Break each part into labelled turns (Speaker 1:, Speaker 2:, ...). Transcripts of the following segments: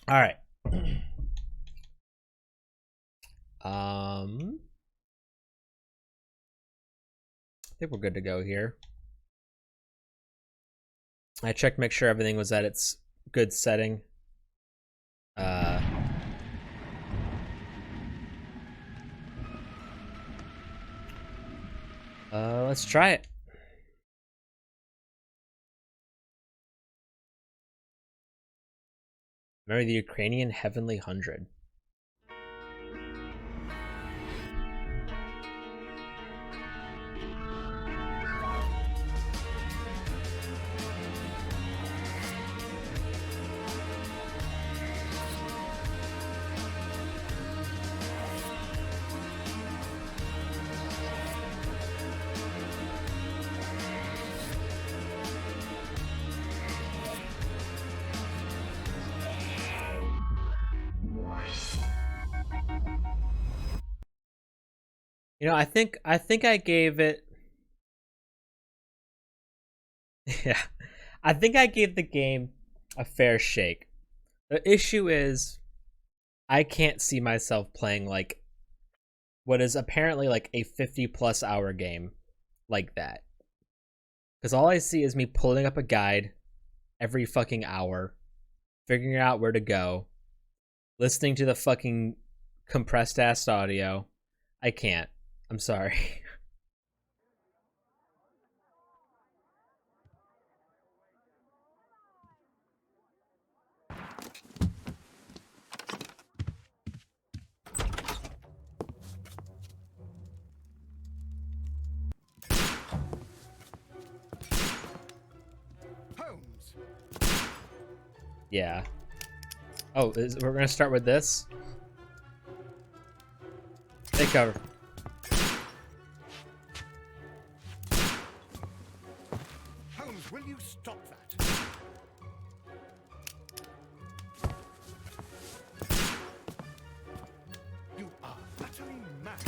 Speaker 1: All right. I think we're good to go here. I checked, make sure everything was at its good setting. Uh, let's try it. Marry the Ukrainian Heavenly Hundred. You know, I think I gave it. Yeah, I think I gave the game a fair shake. The issue is I can't see myself playing like what is apparently like a 50+ hour game like that. Because all I see is me pulling up a guide every fucking hour, figuring out where to go, listening to the fucking compressed ass audio. I can't. I'm sorry.
Speaker 2: Holmes.
Speaker 1: Yeah. Oh, we're gonna start with this. Take cover.
Speaker 2: Holmes, will you stop that? You are utterly mad.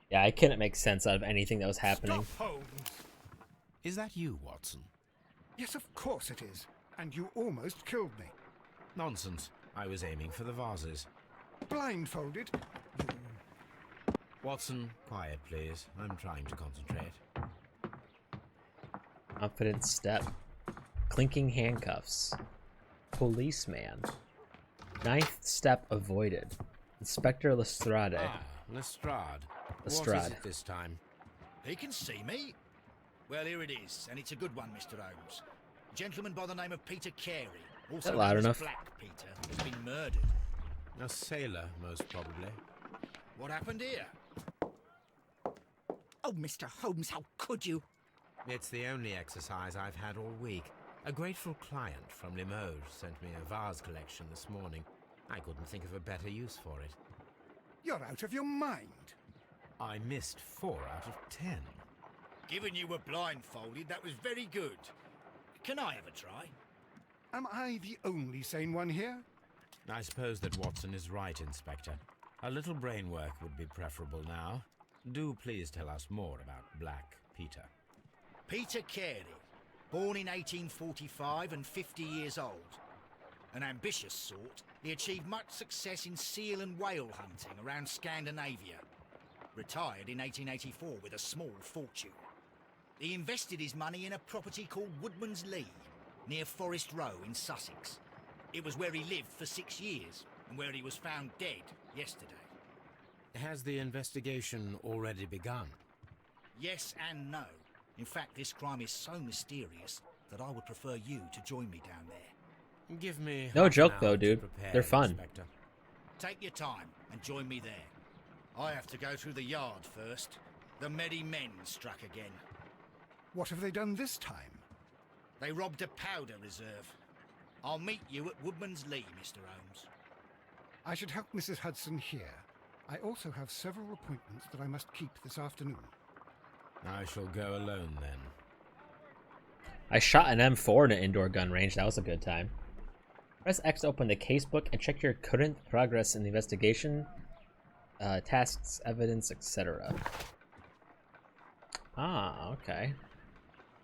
Speaker 1: Yeah, I couldn't make sense out of anything that was happening.
Speaker 2: Stop, Holmes.
Speaker 3: Is that you, Watson?
Speaker 2: Yes, of course it is. And you almost killed me.
Speaker 3: Nonsense. I was aiming for the vases.
Speaker 2: Blindfolded?
Speaker 3: Watson, quiet, please. I'm trying to concentrate.
Speaker 1: Confident step. Clinking handcuffs. Policeman. Ninth step avoided. Inspector Lestrade.
Speaker 3: Ah, Lestrade. What is
Speaker 1: Lestrade.
Speaker 3: it this time?
Speaker 4: He can see me. Well, here it is, and it's a good one, Mr. Holmes. A gentleman by the name of Peter Carey, also
Speaker 1: That loud
Speaker 4: known as
Speaker 1: enough?
Speaker 4: Black Peter, has been murdered.
Speaker 3: A sailor, most probably.
Speaker 4: What happened here?
Speaker 5: Oh, Mr. Holmes, how could you?
Speaker 3: It's the only exercise I've had all week. A grateful client from Limoges sent me a vase collection this morning. I couldn't think of a better use for it.
Speaker 2: You're out of your mind.
Speaker 3: I missed 4 out of 10.
Speaker 4: Given you were blindfolded, that was very good. Can I have a try?
Speaker 2: Am I the only sane one here?
Speaker 3: I suppose that Watson is right, Inspector. A little brain work would be preferable now. Do please tell us more about Black Peter.
Speaker 4: Peter Carey, born in 1845 and 50 years old. An ambitious sort, he achieved much success in seal and whale hunting around Scandinavia. Retired in 1884 with a small fortune. He invested his money in a property called Woodman's Lee, near Forest Row in Sussex. It was where he lived for 6 years, and where he was found dead yesterday.
Speaker 3: Has the investigation already begun?
Speaker 4: Yes and no. In fact, this crime is so mysterious that I would prefer you to join me down there.
Speaker 3: Give me
Speaker 1: No
Speaker 3: half an
Speaker 1: joke,
Speaker 3: hour
Speaker 1: though,
Speaker 3: to
Speaker 1: dude.
Speaker 3: prepare,
Speaker 1: They're fun.
Speaker 3: Inspector.
Speaker 4: Take your time and join me there. I have to go through the yard first. The merry men struck again.
Speaker 2: What have they done this time?
Speaker 4: They robbed a powder reserve. I'll meet you at Woodman's Lee, Mr. Holmes.
Speaker 2: I should help Mrs. Hudson here. I also have several appointments that I must keep this afternoon.
Speaker 3: I shall go alone then.
Speaker 1: I shot an M4 in an indoor gun range. That was a good time. Press X to open the casebook and check your current progress in the investigation, tasks, evidence, etc. Ah, okay.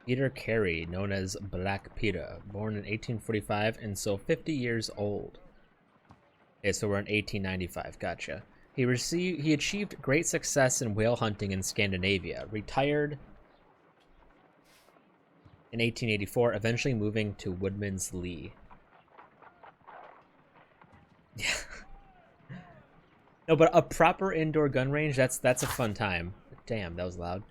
Speaker 1: Peter Carey, known as Black Peter, born in 1845 and so 50 years old. Okay, so we're in 1895. Gotcha. He achieved great success in whale hunting in Scandinavia. Retired in 1884, eventually moving to Woodman's Lee. Yeah. No, but a proper indoor gun range, that's a fun time. Damn, that was loud.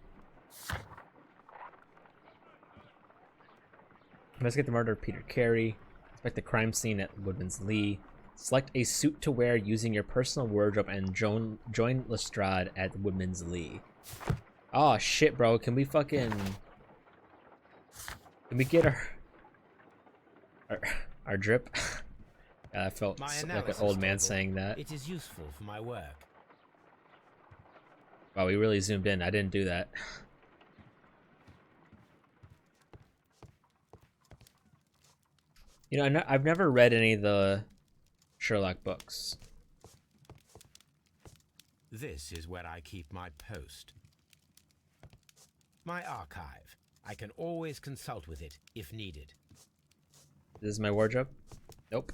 Speaker 1: Investigate the murder of Peter Carey. Inspect the crime scene at Woodman's Lee. Select a suit to wear using your personal wardrobe and join Lestrade at Woodman's Lee. Oh shit, bro. Can we get our drip? Yeah, I felt like an old man saying that.
Speaker 3: It is useful for my work.
Speaker 1: Wow, we really zoomed in. I didn't do that. You know, I've never read any of the Sherlock books.
Speaker 3: This is where I keep my post. My archive. I can always consult with it if needed.
Speaker 1: This is my wardrobe? Nope.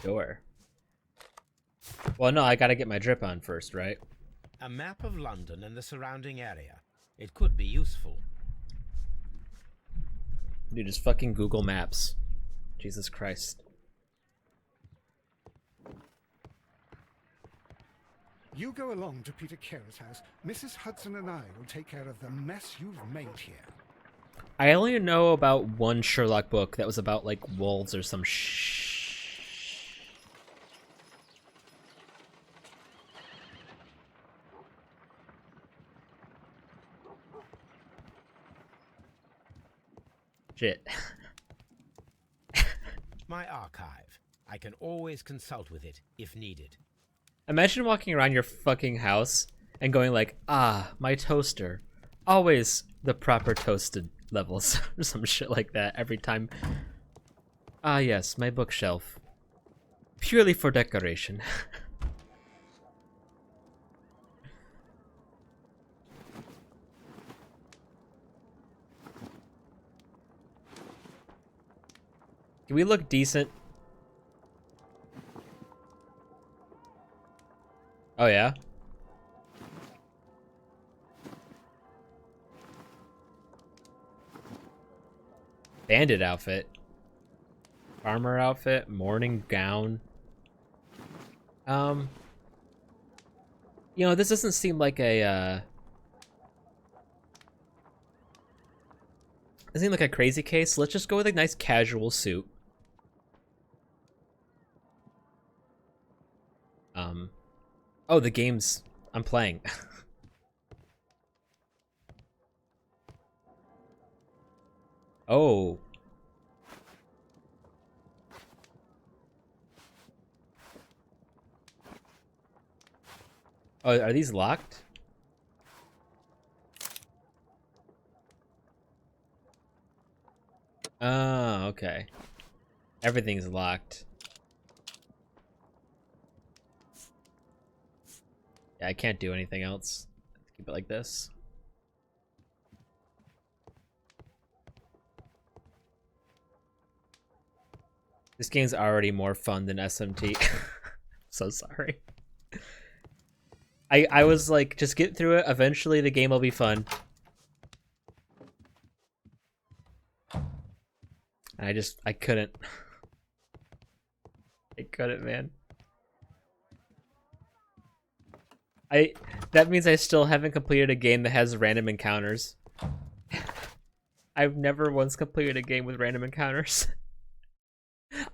Speaker 1: Door. Well, no, I gotta get my drip on first, right?
Speaker 3: A map of London and the surrounding area. It could be useful.
Speaker 1: Dude, just fucking Google Maps. Jesus Christ.
Speaker 2: You go along to Peter Carey's house. Mrs. Hudson and I will take care of the mess you've made here.
Speaker 1: I only know about one Sherlock book that was about, like, wolves or some shit.
Speaker 3: My archive. I can always consult with it if needed.
Speaker 1: Imagine walking around your fucking house and going like, ah, my toaster. Always the proper toasted levels or some shit like that every time. Ah, yes, my bookshelf. Purely for decoration. Do we look decent? Oh, yeah? Bandit outfit. Farmer outfit. Morning gown. You know, this doesn't seem like a, doesn't seem like a crazy case. Let's just go with a nice casual suit. Oh, the game's I'm playing. Oh. Oh, are these locked? Oh, okay. Everything's locked. Yeah, I can't do anything else. Keep it like this. This game's already more fun than SMT. So sorry. I was like, just get through it. Eventually the game will be fun. And I couldn't. I couldn't, man. That means I still haven't completed a game that has random encounters. I've never once completed a game with random encounters.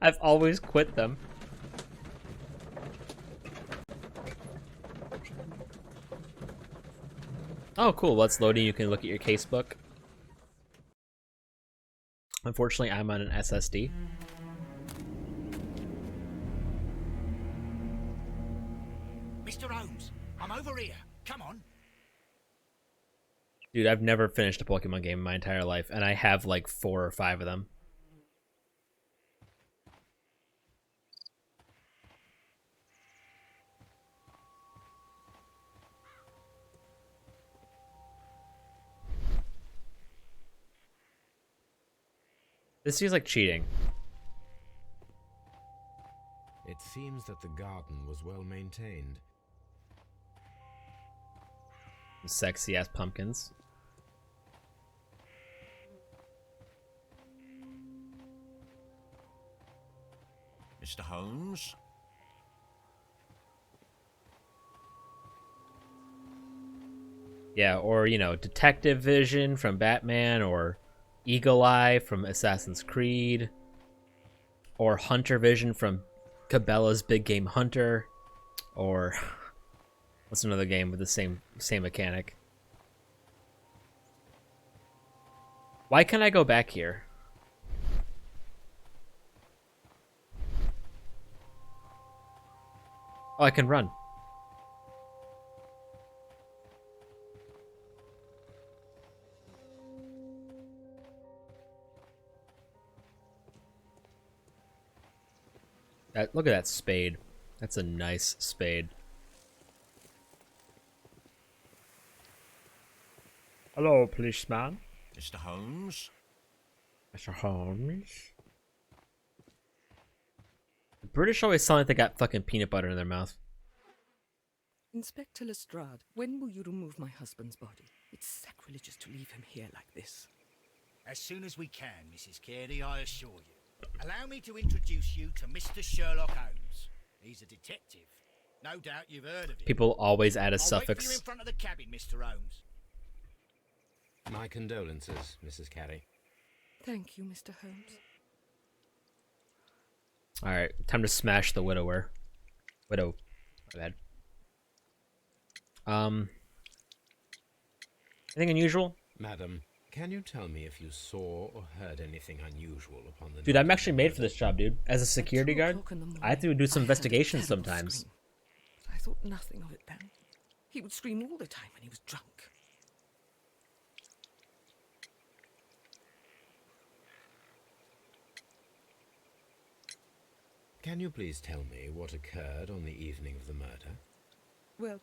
Speaker 1: I've always quit them. Oh, cool. While it's loading, you can look at your casebook. Unfortunately, I'm on an SSD.
Speaker 4: Mr. Holmes, I'm over here. Come on.
Speaker 1: Dude, I've never finished a Pokemon game in my entire life, and I have like 4 or 5 of them. This feels like cheating.
Speaker 3: It seems that the garden was well maintained.
Speaker 1: Sexy ass pumpkins.
Speaker 6: Mr. Holmes?
Speaker 1: Yeah, or, you know, Detective Vision from Batman, or Eagle Eye from Assassin's Creed, or Hunter Vision from Cabela's Big Game Hunter, or what's another game with the same mechanic? Why can't I go back here? Oh, I can run. Look at that spade. That's a nice spade. Hello, policeman.
Speaker 6: Mr. Holmes?
Speaker 1: Mr. Holmes. The British always sound like they got fucking peanut butter in their mouth.
Speaker 5: Inspector Lestrade, when will you remove my husband's body? It's sacrilegious to leave him here like this.
Speaker 4: As soon as we can, Mrs. Carey, I assure you. Allow me to introduce you to Mr. Sherlock Holmes. He's a detective. No doubt you've heard of him.
Speaker 1: People always add a
Speaker 4: I'll wait for you in
Speaker 1: suffix.
Speaker 4: front of the cabin, Mr. Holmes.
Speaker 3: My condolences, Mrs. Carey.
Speaker 5: Thank you, Mr. Holmes.
Speaker 1: Alright, time to smash the widower. Widow. My bad. Anything unusual?
Speaker 3: Madam, can you tell me if you saw or heard anything unusual upon the
Speaker 1: Dude,
Speaker 3: night
Speaker 1: I'm actually
Speaker 3: of
Speaker 1: made
Speaker 3: the
Speaker 1: for this
Speaker 3: murder?
Speaker 1: job, dude. As a
Speaker 5: At
Speaker 1: security
Speaker 5: 2
Speaker 1: guard,
Speaker 5: o'clock in the morning,
Speaker 1: I have to do some
Speaker 5: I heard a
Speaker 1: investigations
Speaker 5: terrible
Speaker 1: sometimes.
Speaker 5: scream. I thought nothing of it then. He would scream all the time when he was drunk.
Speaker 3: Can you please tell me what occurred on the evening of the murder?
Speaker 5: Well,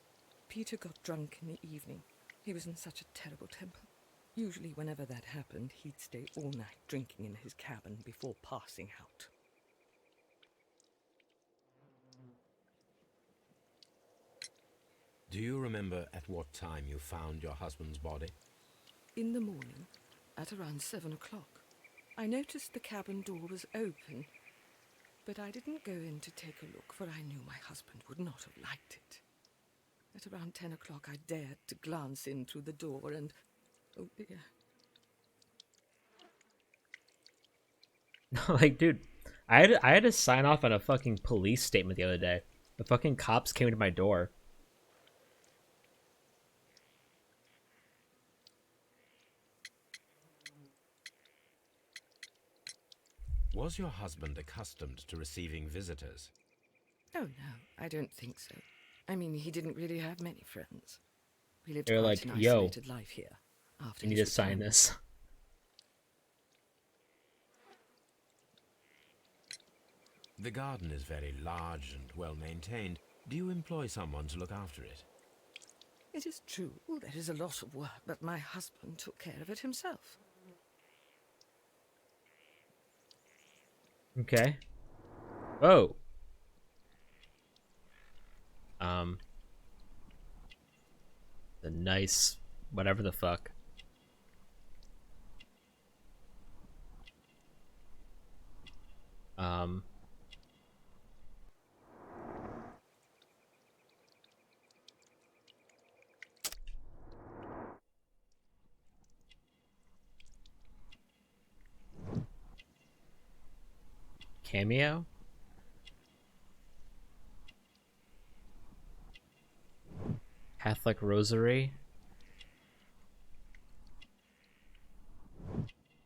Speaker 5: Peter got drunk in the evening. He was in such a terrible temper. Usually whenever that happened, he'd stay all night drinking in his cabin before passing out.
Speaker 3: Do you remember at what time you found your husband's body?
Speaker 5: In the morning, at around 7 o'clock, I noticed the cabin door was open, but I didn't go in to take a look, for I knew my husband would not have liked it. At around 10 o'clock, I dared to glance in through the door and... oh dear.
Speaker 1: Like, dude, I had to sign off on a fucking police statement the other day. The fucking cops came to my door.
Speaker 3: Was your husband accustomed to receiving visitors?
Speaker 5: Oh no, I don't think so. I mean, he didn't really have many friends. We lived
Speaker 1: They're
Speaker 5: quite
Speaker 1: like,
Speaker 5: an
Speaker 1: "Yo,
Speaker 5: isolated life here. After
Speaker 1: You need
Speaker 5: his
Speaker 1: to sign
Speaker 5: retirement.
Speaker 1: this.
Speaker 3: The garden is very large and well maintained. Do you employ someone to look after it?
Speaker 5: It is true, there is a lot of work, but my husband took care of it himself.
Speaker 1: Okay. Oh. The nice whatever the fuck. Cameo? Catholic Rosary?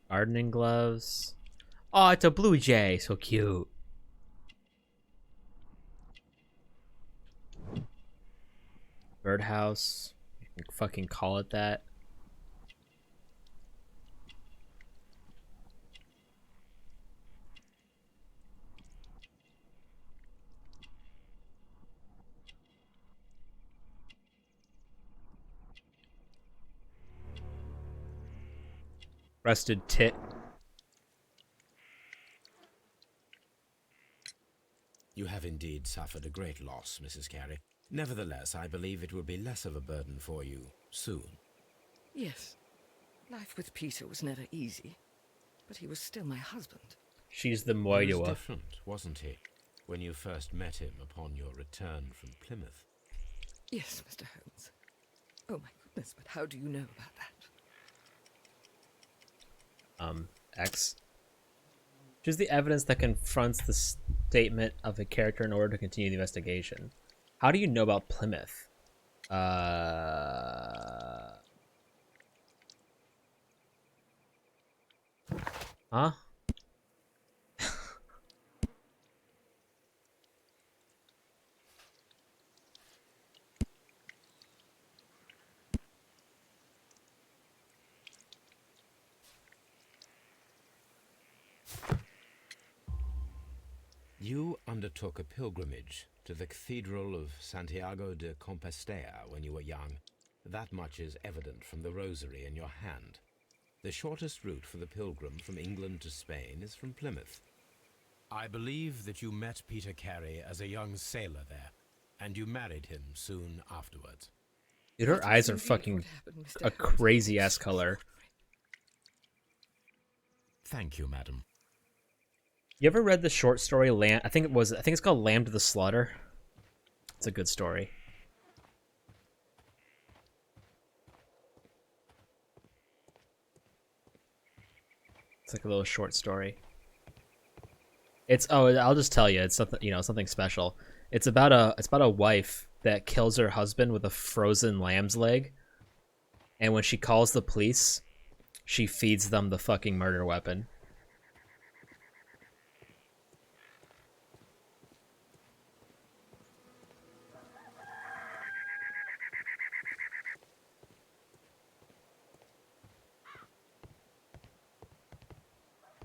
Speaker 1: Gardening gloves? Oh, it's a blue jay. So cute. Birdhouse. You can fucking call it that. Rusted tit.
Speaker 3: indeed suffered a great loss, Mrs. Carey. Nevertheless, I believe it will be less of a burden for you soon.
Speaker 5: Yes, life with Peter was never easy, but he was still my husband.
Speaker 1: She's the
Speaker 3: He was
Speaker 1: Moyua.
Speaker 3: different, wasn't he, when you first met him upon your return from Plymouth?
Speaker 5: Yes, Mr. Holmes. Oh my goodness, but how do you know about that?
Speaker 1: X. Choose the evidence that confronts the statement of a character in order to continue the investigation. How do you know about Plymouth? Huh?
Speaker 3: You undertook a pilgrimage to the Cathedral of Santiago de Compostela when you were young. That much is evident from the rosary in your hand. The shortest route for the pilgrim from England to Spain is from Plymouth. I believe that you met Peter Carey as a young sailor there, and you married him soon afterwards.
Speaker 1: Dude, her
Speaker 5: That
Speaker 1: eyes
Speaker 5: is
Speaker 1: are
Speaker 5: indeed
Speaker 1: fucking
Speaker 5: what happened, Mr.
Speaker 1: a
Speaker 5: Holmes.
Speaker 1: crazy ass color.
Speaker 3: Thank you, madam.
Speaker 1: You ever read the short story Lamb? I think it's called Lamb to the Slaughter. It's a good story. It's like a little short story. I'll just tell you, it's something, something special. It's about a wife that kills her husband with a frozen lamb's leg. And when she calls the police, she feeds them the fucking murder weapon.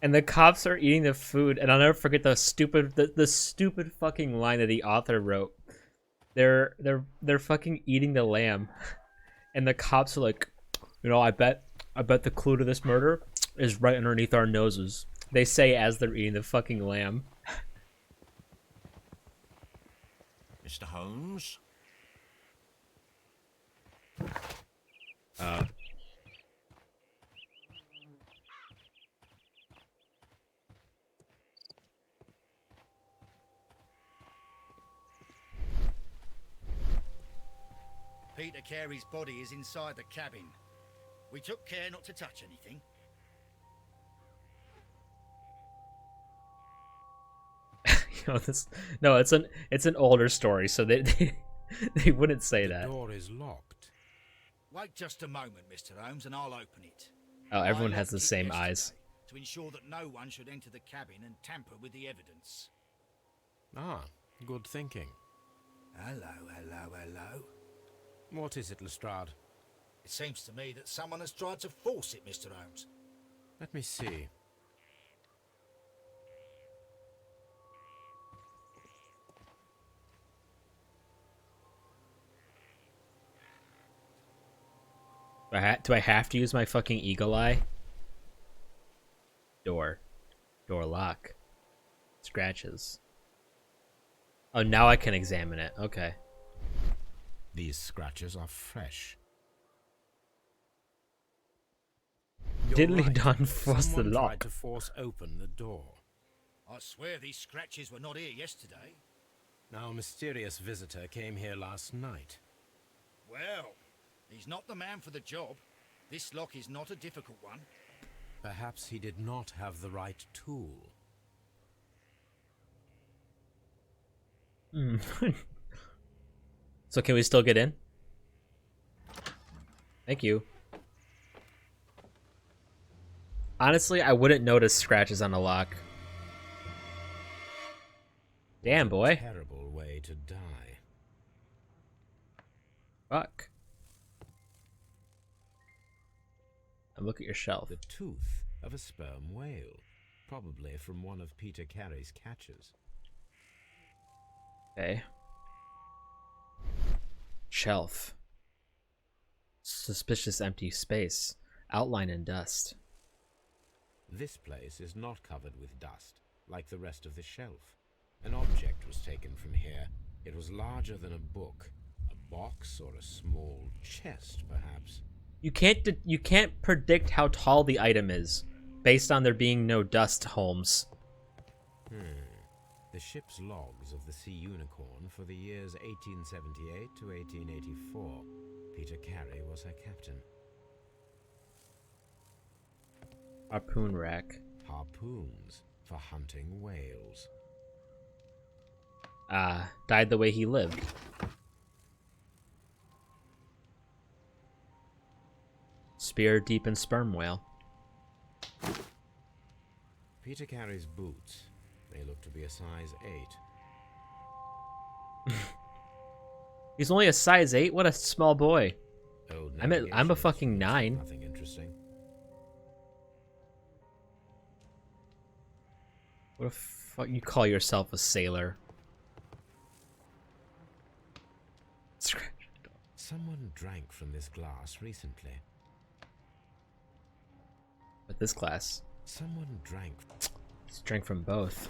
Speaker 1: And the cops are eating the food, and I'll never forget the stupid fucking line that the author wrote. They're fucking eating the lamb, and the cops are like, I bet the clue to this murder is right underneath our noses. They say as they're eating the fucking lamb.
Speaker 6: Mr. Holmes?
Speaker 4: Peter Carey's body is inside the cabin. We took care not to touch anything.
Speaker 1: It's an older story, so they wouldn't say that.
Speaker 3: The door is locked.
Speaker 4: Wait just a moment, Mr. Holmes, and I'll open it.
Speaker 1: Oh, everyone
Speaker 4: I
Speaker 1: has the
Speaker 4: locked it
Speaker 1: same
Speaker 4: yesterday
Speaker 1: eyes.
Speaker 4: to ensure that no one should enter the cabin and tamper with the evidence.
Speaker 3: Ah, good thinking.
Speaker 4: Hello.
Speaker 3: What is it, Lestrade?
Speaker 4: It seems to me that someone has tried to force it, Mr. Holmes.
Speaker 3: Let me see.
Speaker 1: Do I have to use my fucking eagle eye? Door lock. Scratches. Oh, now I can examine it. Okay.
Speaker 3: These scratches are fresh.
Speaker 1: Diddly Don forced the
Speaker 3: Someone tried
Speaker 1: lock.
Speaker 3: to force open the door.
Speaker 4: I swear these scratches were not here yesterday.
Speaker 3: Now, a mysterious visitor came here last night.
Speaker 4: Well, he's not the man for the job. This lock is not a difficult one.
Speaker 3: Perhaps he did not have the right tool.
Speaker 1: So can we still get in? Thank you. Honestly, I wouldn't notice scratches on a lock. Damn, boy.
Speaker 3: Terrible way to die.
Speaker 1: Fuck. And look at your shelf.
Speaker 3: The tooth of a sperm whale, probably from one of Peter Carey's catches.
Speaker 1: Okay. Shelf. Suspicious empty space. Outline in dust.
Speaker 3: This place is not covered with dust, like the rest of the shelf. An object was taken from here. It was larger than a book. A box or a small chest, perhaps.
Speaker 1: You can't predict how tall the item is based on there being no dust, Holmes.
Speaker 3: The ship's logs of the Sea Unicorn for the years 1878 to 1884. Peter Carey was her captain.
Speaker 1: Harpoon rack.
Speaker 3: Harpoons for hunting whales.
Speaker 1: Died the way he lived. Spear deep in sperm whale.
Speaker 3: Peter Carey's boots. They look to be a size 8.
Speaker 1: He's only a size 8? What a small boy.
Speaker 3: Old
Speaker 1: I'm a fucking 9.
Speaker 3: Nothing interesting.
Speaker 1: What the fuck you call yourself a sailor?
Speaker 3: Someone drank from this glass recently.
Speaker 1: But this class,
Speaker 3: Someone drank.
Speaker 1: he's drank from both.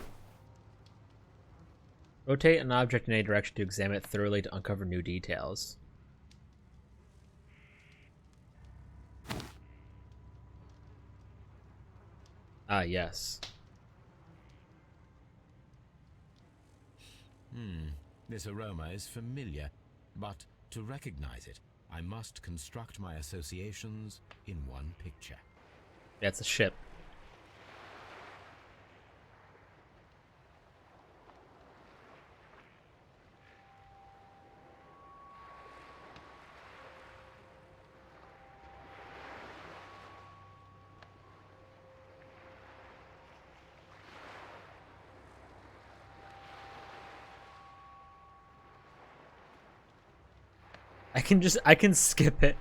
Speaker 1: Rotate an object in any direction to examine it thoroughly to uncover new details. Ah, yes.
Speaker 3: This aroma is familiar, but to recognize it, I must construct my associations in one picture.
Speaker 1: That's a ship. I can skip it.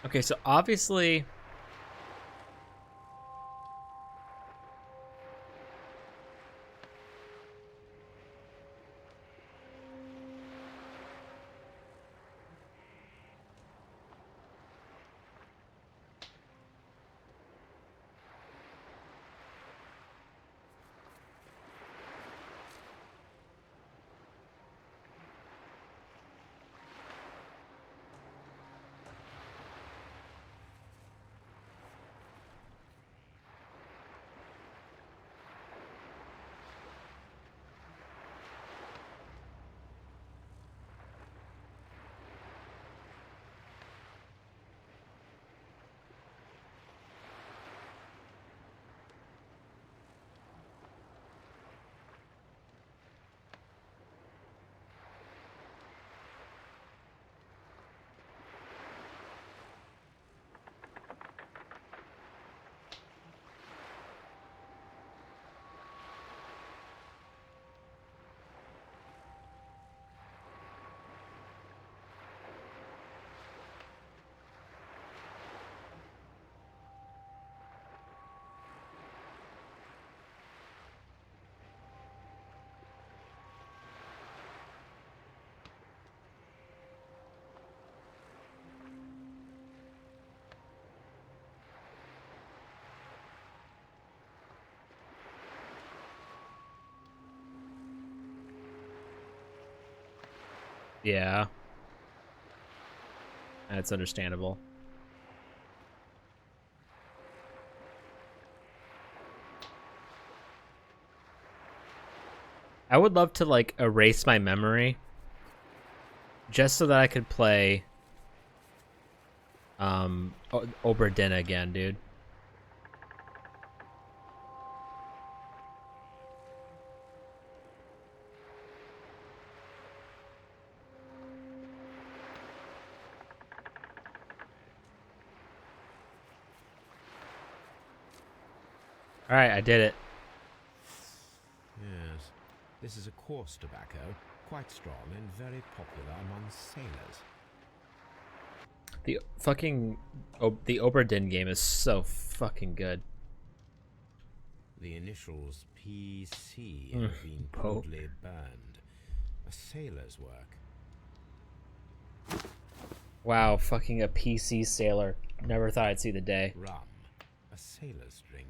Speaker 1: Okay, so obviously yeah. That's understandable. I would love to like erase my memory just so that I could play Oberdin again, dude. Alright, I did it.
Speaker 3: Yes, this is a coarse tobacco, quite strong and very popular among sailors.
Speaker 1: The fucking... the Oberdin game is so fucking good.
Speaker 3: The initials PC have been crudely burned. A sailor's work.
Speaker 1: Wow, fucking a PC sailor. Never thought I'd see the day.
Speaker 3: Rum. A sailor's drink.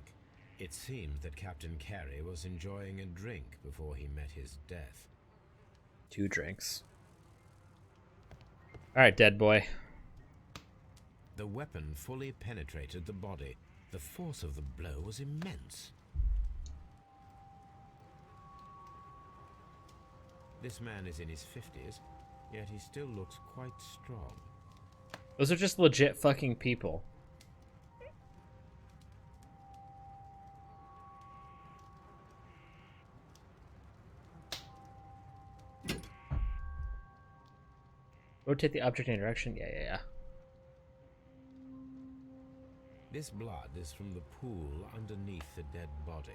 Speaker 3: It seemed that Captain Carey was enjoying a drink before he met his death.
Speaker 1: 2 drinks. Alright, dead boy.
Speaker 3: The weapon fully penetrated the body. The force of the blow was immense. This man is in his 50s, yet he still looks quite strong.
Speaker 1: Those are just legit fucking people. Rotate the object in a direction. Yeah.
Speaker 3: This blood is from the pool underneath the dead body.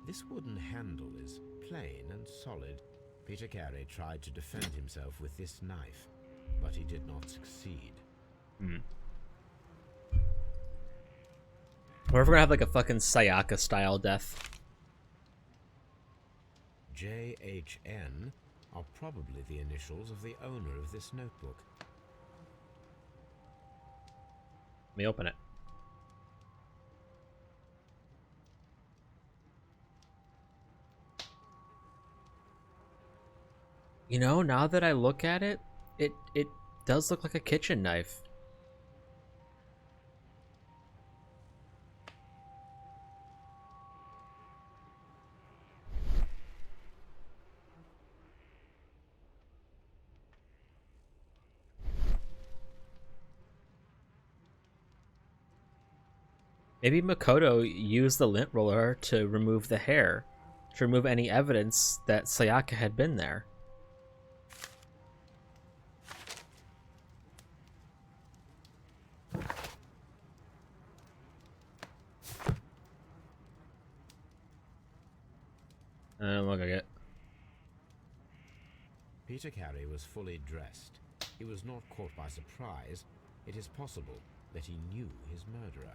Speaker 3: This wooden handle is plain and solid. Peter Carey tried to defend himself with this knife, but he did not succeed.
Speaker 1: What if we're gonna have like a fucking Sayaka style death?
Speaker 3: JHN are probably the initials of the owner of this notebook.
Speaker 1: Let me open it. You know, now that I look at it, it does look like a kitchen knife. Maybe Makoto used the lint roller to remove the hair, to remove any evidence that Sayaka had been there. Look like it.
Speaker 3: Peter Carey was fully dressed. He was not caught by surprise. It is possible that he knew his murderer.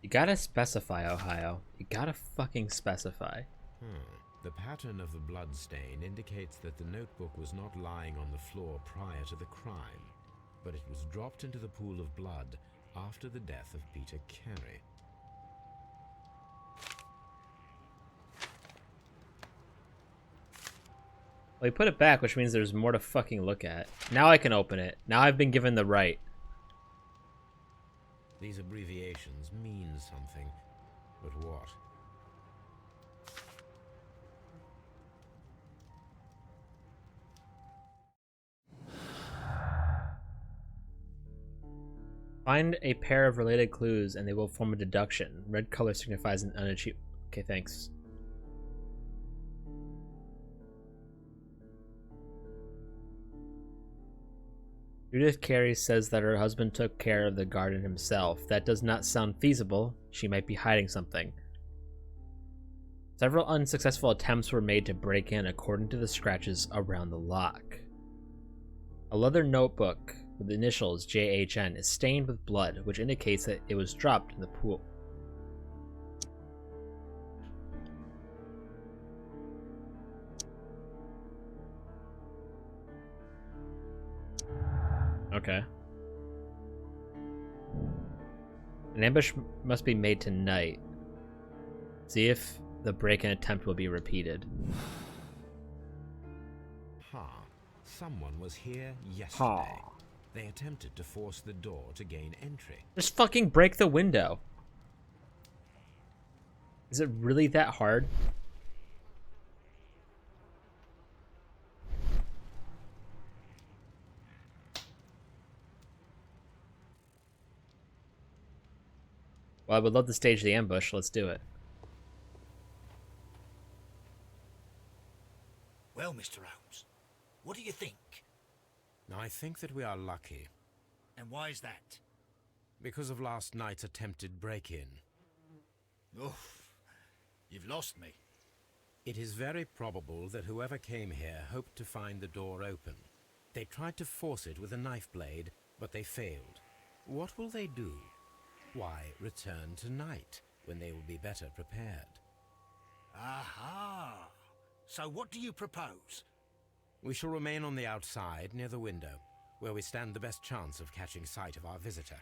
Speaker 1: You gotta specify, Ohio. You gotta fucking specify.
Speaker 3: The pattern of the blood stain indicates that the notebook was not lying on the floor prior to the crime, but it was dropped into the pool of blood after the death of Peter Carey.
Speaker 1: Well, he put it back, which means there's more to fucking look at. Now I can open it. Now I've been given the right.
Speaker 3: These abbreviations mean something, but what?
Speaker 1: Find a pair of related clues and they will form a deduction. Red color signifies an unachieved... Okay, thanks. Judith Carey says that her husband took care of the garden himself. That does not sound feasible. She might be hiding something. Several unsuccessful attempts were made to break in according to the scratches around the lock. A leather notebook with the initials JHN is stained with blood, which indicates that it was dropped in the pool. Okay. An ambush must be made tonight. See if the break-in attempt will be repeated.
Speaker 3: Someone was here yesterday. They attempted to force the door to gain entry.
Speaker 1: Just fucking break the window. Is it really that hard? Well, I would love to stage the ambush. Let's do it.
Speaker 4: Well, Mr. Holmes, what do you think?
Speaker 3: I think that we are lucky.
Speaker 4: And why is that?
Speaker 3: Because of last night's attempted break-in.
Speaker 4: Oof, you've lost me.
Speaker 3: It is very probable that whoever came here hoped to find the door open. They tried to force it with a knife blade, but they failed. What will they do? Why, return tonight, when they will be better prepared.
Speaker 4: Aha! So what do you propose?
Speaker 3: We shall remain on the outside, near the window, where we stand the best chance of catching sight of our visitor.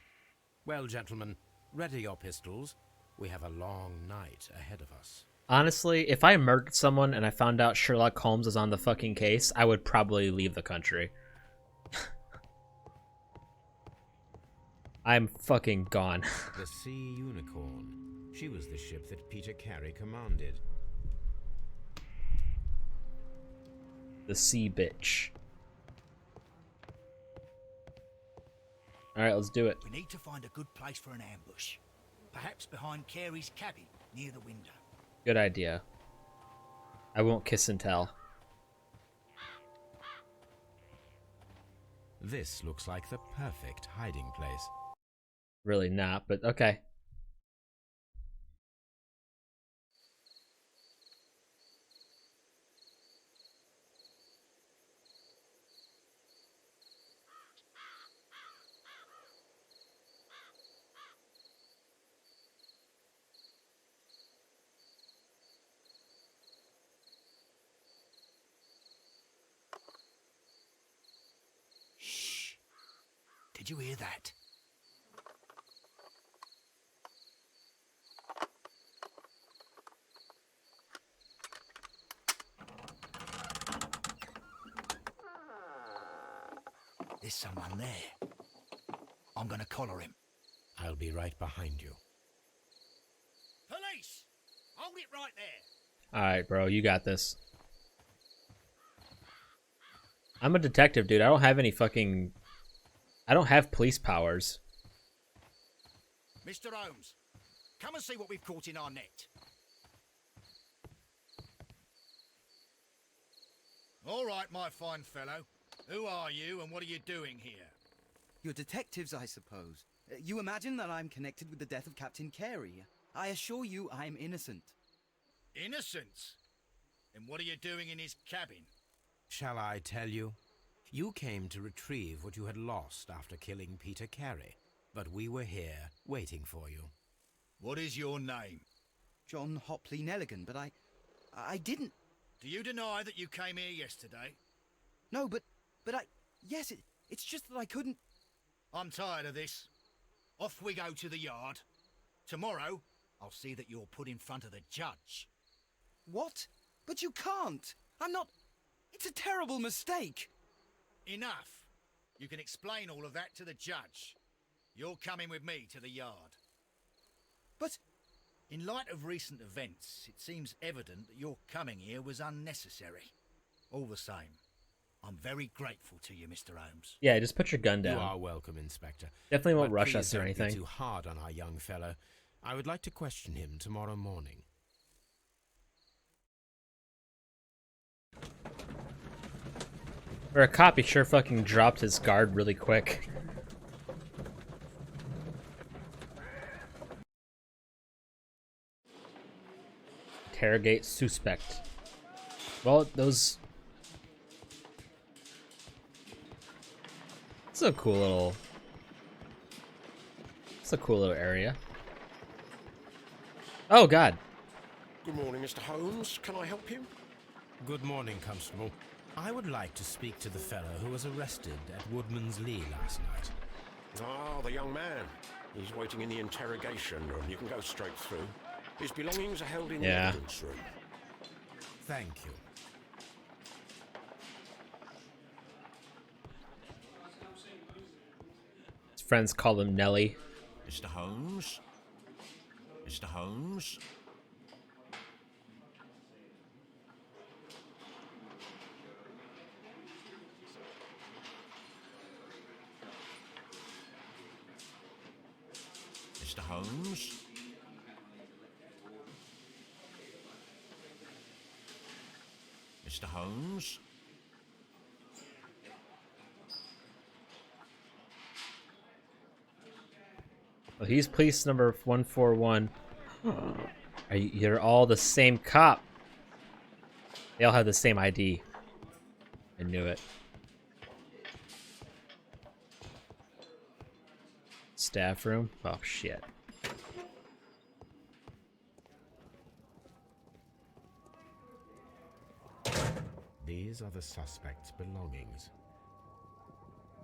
Speaker 3: Well, gentlemen, ready your pistols. We have a long night ahead of us.
Speaker 1: Honestly, if I murdered someone and I found out Sherlock Holmes was on the fucking case, I would probably leave the country. I'm fucking gone.
Speaker 3: The Sea Unicorn. She was the ship that Peter Carey commanded.
Speaker 1: The sea bitch. Alright, let's do it.
Speaker 4: We need to find a good place for an ambush. Perhaps behind Carey's cabin, near the window.
Speaker 1: Good idea. I won't kiss and tell.
Speaker 3: This looks like the perfect hiding place.
Speaker 1: Really not, but okay.
Speaker 4: Shh! Did you hear that? There's someone there. I'm gonna collar him.
Speaker 3: I'll be right behind you.
Speaker 4: Police! Hold it right there!
Speaker 1: Alright, bro, you got this. I'm a detective, dude. I don't have any fucking... I don't have police powers.
Speaker 4: Mr. Holmes, come and see what we've caught in our net. All right, my fine fellow. Who are you and what are you doing here?
Speaker 7: You're detectives, I suppose. You imagine that I'm connected with the death of Captain Carey. I assure you I'm innocent.
Speaker 4: Innocent? And what are you doing in his cabin?
Speaker 3: Shall I tell you? You came to retrieve what you had lost after killing Peter Carey, but we were here waiting for you.
Speaker 4: What is your name?
Speaker 7: John Hopley Nelligan, but I didn't...
Speaker 4: Do you deny that you came here yesterday?
Speaker 7: No, but yes, it's just that I couldn't...
Speaker 4: I'm tired of this. Off we go to the yard. Tomorrow, I'll see that you're put in front of the judge.
Speaker 7: What? But you can't! I'm not... It's a terrible mistake!
Speaker 4: Enough. You can explain all of that to the judge. You're coming with me to the yard.
Speaker 7: But...
Speaker 4: In light of recent events, it seems evident that your coming here was unnecessary. All the same, I'm very grateful to you, Mr. Holmes.
Speaker 1: Yeah, just put your gun
Speaker 3: You
Speaker 1: down.
Speaker 3: are welcome, Inspector.
Speaker 1: Definitely won't
Speaker 3: But
Speaker 1: rush
Speaker 3: please
Speaker 1: us or
Speaker 3: don't be
Speaker 1: anything.
Speaker 3: too hard on our young fellow. I would like to question him tomorrow morning.
Speaker 1: For a cop, he sure fucking dropped his guard really quick. Interrogate suspect. Well, those... It's a cool little... It's a cool little area. Oh, God.
Speaker 8: Good morning, Mr. Holmes. Can I help you?
Speaker 3: Good morning, Constable. I would like to speak to the fellow who was arrested at Woodman's Lee last night.
Speaker 8: Ah, the young man. He's waiting in the interrogation room. You can go straight through. His belongings are held in the evidence room.
Speaker 3: Thank you.
Speaker 1: His friends call him Nelly.
Speaker 6: Mr. Holmes? Mr. Holmes? Mr. Holmes? Mr. Holmes?
Speaker 1: Oh, he's police number 141. You're all the same cop. They all have the same ID. I knew it. Staff room? Oh, shit.
Speaker 3: These are the suspect's belongings.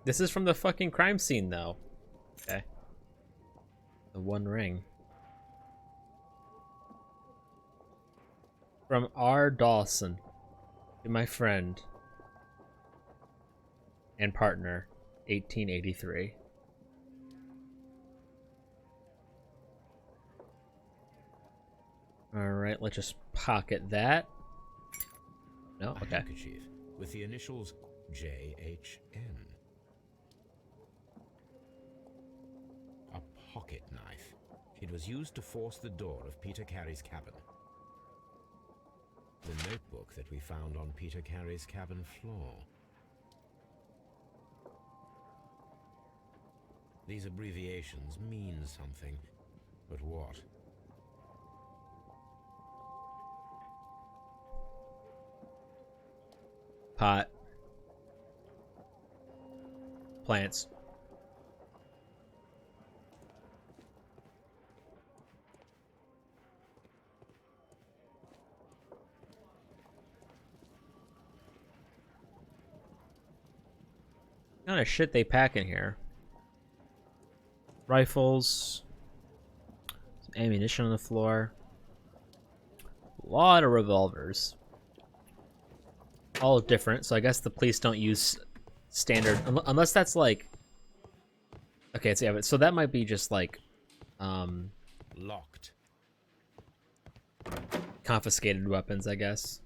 Speaker 1: This is from the fucking crime scene, though. Okay. The One Ring. From R. Dawson to my friend and partner, 1883. Alright, let's just pocket that. No?
Speaker 3: A
Speaker 1: Okay.
Speaker 3: handkerchief with the initials JHN. A pocket knife. It was used to force the door of Peter Carey's cabin. The notebook that we found on Peter Carey's cabin floor. These abbreviations mean something, but what?
Speaker 1: Pot. Plants. What kind of shit they pack in here? Rifles. Some ammunition on the floor. A lot of revolvers. All different, so I guess the police don't use standard unless that's like okay, so yeah, so that might be just like
Speaker 3: Locked.
Speaker 1: confiscated weapons, I guess.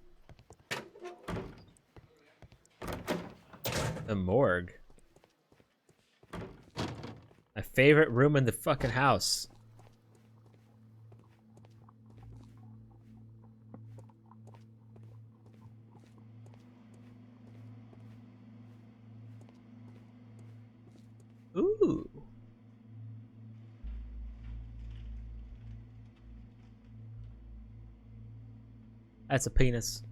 Speaker 1: The morgue. My favorite room in the fucking house. Ooh. That's a penis.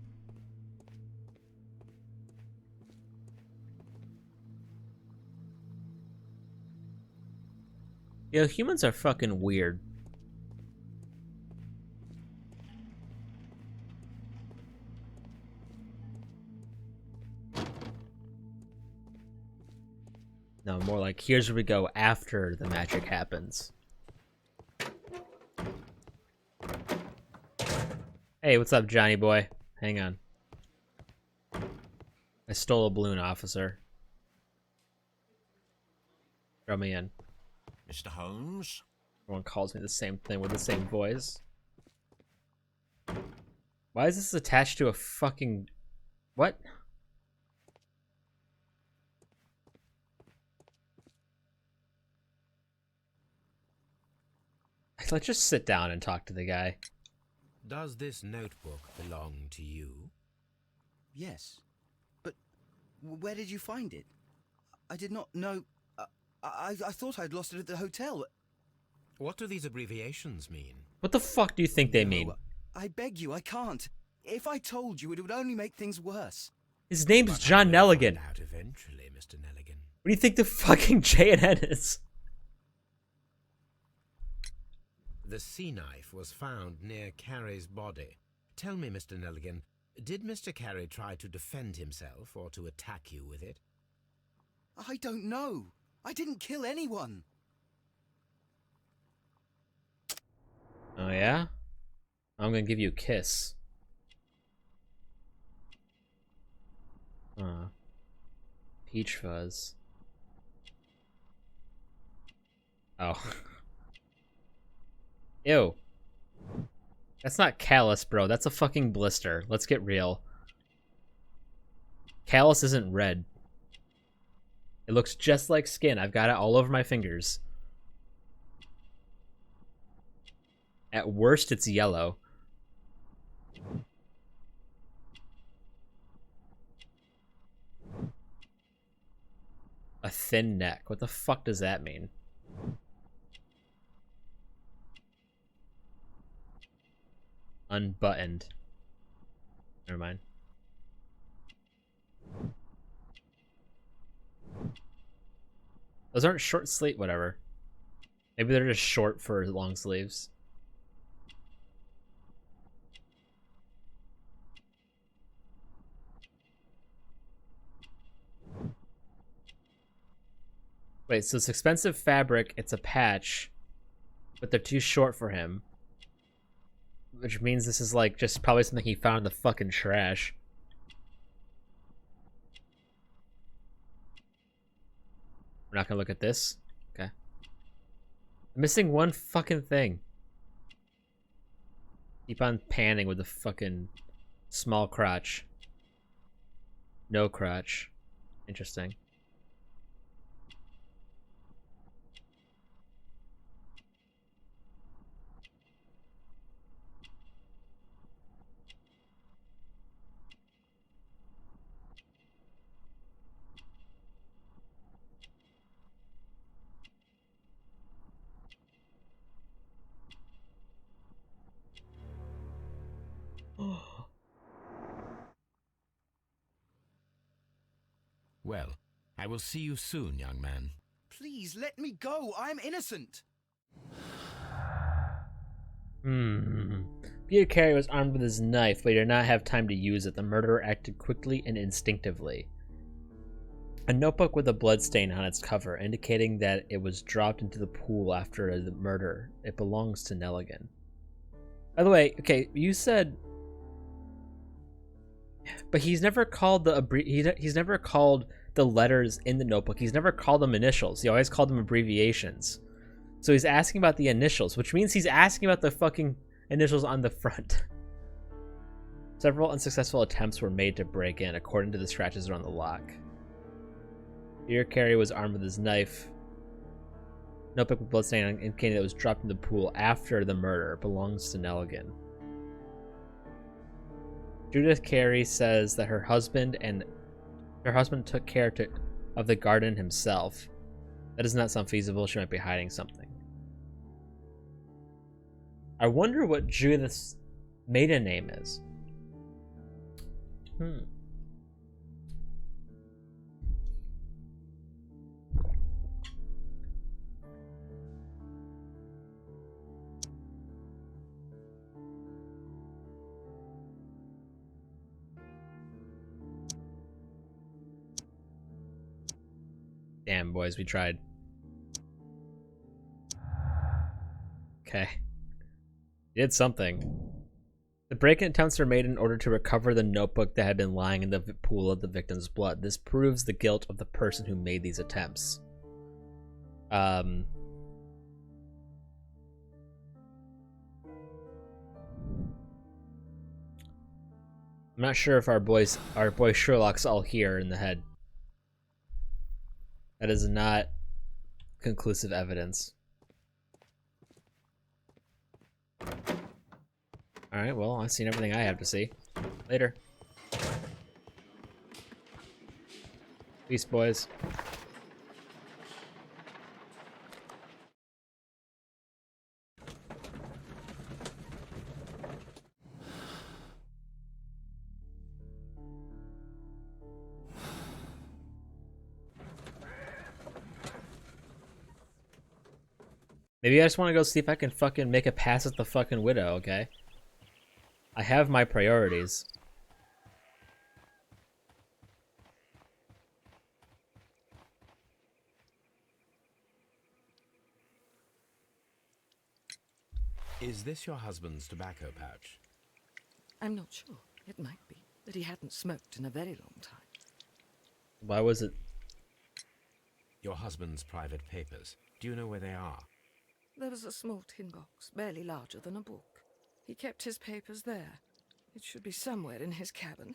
Speaker 1: Yo, humans are fucking weird. No, more like, here's where we go after the magic happens. Hey, what's up, Johnny boy? Hang on. I stole a balloon, officer. Throw me in.
Speaker 6: Mr. Holmes?
Speaker 1: Everyone calls me the same thing with the same voice. Why is this attached to a fucking... What? Let's just sit down and talk to the guy.
Speaker 3: Does this notebook belong to you?
Speaker 7: Yes. But where did you find it? I did not know... I thought I'd lost it at the hotel.
Speaker 3: What do these abbreviations mean?
Speaker 1: What the fuck do you think they mean?
Speaker 7: I beg you, I can't. If I told you, it would only make things worse.
Speaker 1: His name's
Speaker 3: But
Speaker 1: John
Speaker 3: I will
Speaker 1: Nelligan.
Speaker 3: find out eventually, Mr. Nelligan.
Speaker 1: What do you think the fucking J&N is?
Speaker 3: The sea knife was found near Carey's body. Tell me, Mr. Nelligan, did Mr. Carey try to defend himself or to attack you with it?
Speaker 7: I don't know. I didn't kill anyone.
Speaker 1: Oh, yeah? I'm gonna give you a kiss. Peach fuzz. Oh. Ew. That's not callus, bro. That's a fucking blister. Let's get real. Callus isn't red. It looks just like skin. I've got it all over my fingers. At worst, it's yellow. A thin neck. What the fuck does that mean? unbuttoned. Never mind. Those aren't short sleeve, whatever. Maybe they're just short for long sleeves. Wait, so it's expensive fabric, it's a patch, but they're too short for him. Which means this is like just probably something he found in the fucking trash. We're not gonna look at this? Okay. I'm missing one fucking thing. Keep on panning with the fucking small crotch. No crotch. Interesting.
Speaker 3: Well, I will see you soon, young man.
Speaker 7: Please let me go. I'm innocent.
Speaker 1: Peter Carey was armed with his knife, but he did not have time to use it. The murderer acted quickly and instinctively. A notebook with a bloodstain on its cover, indicating that it was dropped into the pool after the murder. It belongs to Nelligan. By the way, okay, you said, but he's never called he's never called the letters in the notebook. He's never called them initials. He always called them abbreviations. So he's asking about the initials, which means he's asking about the fucking initials on the front. Several unsuccessful attempts were made to break in, according to the scratches around the lock. Peter Carey was armed with his knife. Notebook with bloodstain indicating that it was dropped in the pool after the murder. It belongs to Nelligan. Judith Carey says that her husband took care of the garden himself. That does not sound feasible. She might be hiding something. I wonder what Judith's maiden name is. Damn, boys, we tried. Okay. Did something. The break-in attempts were made in order to recover the notebook that had been lying in the pool of the victim's blood. This proves the guilt of the person who made these attempts. I'm not sure if our boy Sherlock's all here in the head. That is not conclusive evidence. Alright, well, I've seen everything I have to see. Later. Peace, boys. Maybe I just want to go see if I can fucking make a pass at the fucking widow, okay? I have my priorities.
Speaker 3: Is this your husband's tobacco pouch?
Speaker 5: I'm not sure. It might be, but he hadn't smoked in a very long time.
Speaker 1: Why was it?
Speaker 3: Your husband's private papers. Do you know where they are?
Speaker 5: There was a small tin box, barely larger than a book. He kept his papers there. It should be somewhere in his cabin.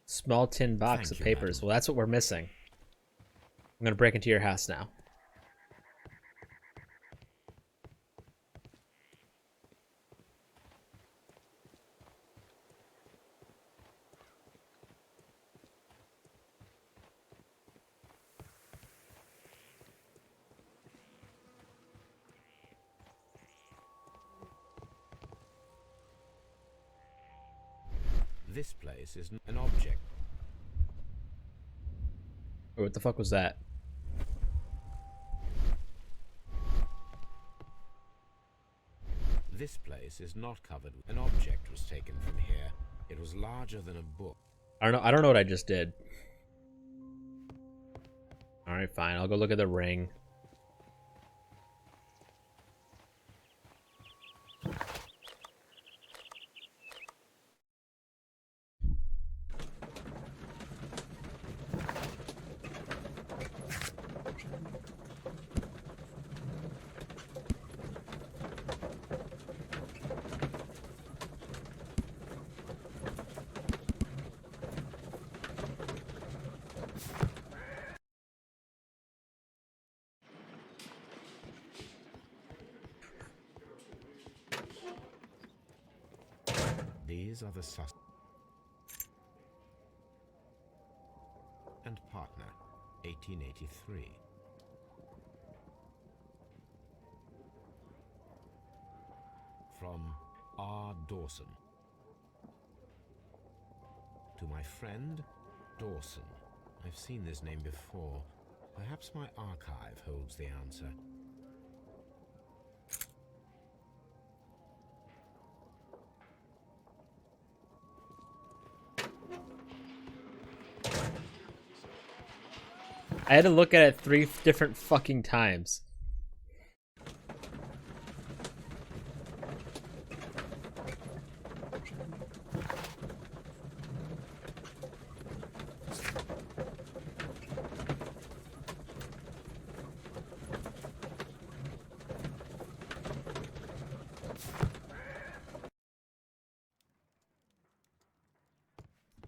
Speaker 1: Small tin box
Speaker 3: Thank
Speaker 1: of
Speaker 3: you,
Speaker 1: papers.
Speaker 3: madam.
Speaker 1: Well, that's what we're missing. I'm gonna break into your house now.
Speaker 3: This place is an object.
Speaker 1: Oh, what the fuck was that?
Speaker 3: This place is not covered. An object was taken from here. It was larger than a book.
Speaker 1: I don't know what I just did. Alright, fine. I'll go look at the ring.
Speaker 3: These are the suspects. And partner, 1883. From R. Dawson. To my friend, Dawson. I've seen this name before. Perhaps my archive holds the answer.
Speaker 1: I had to look at it 3 different fucking times.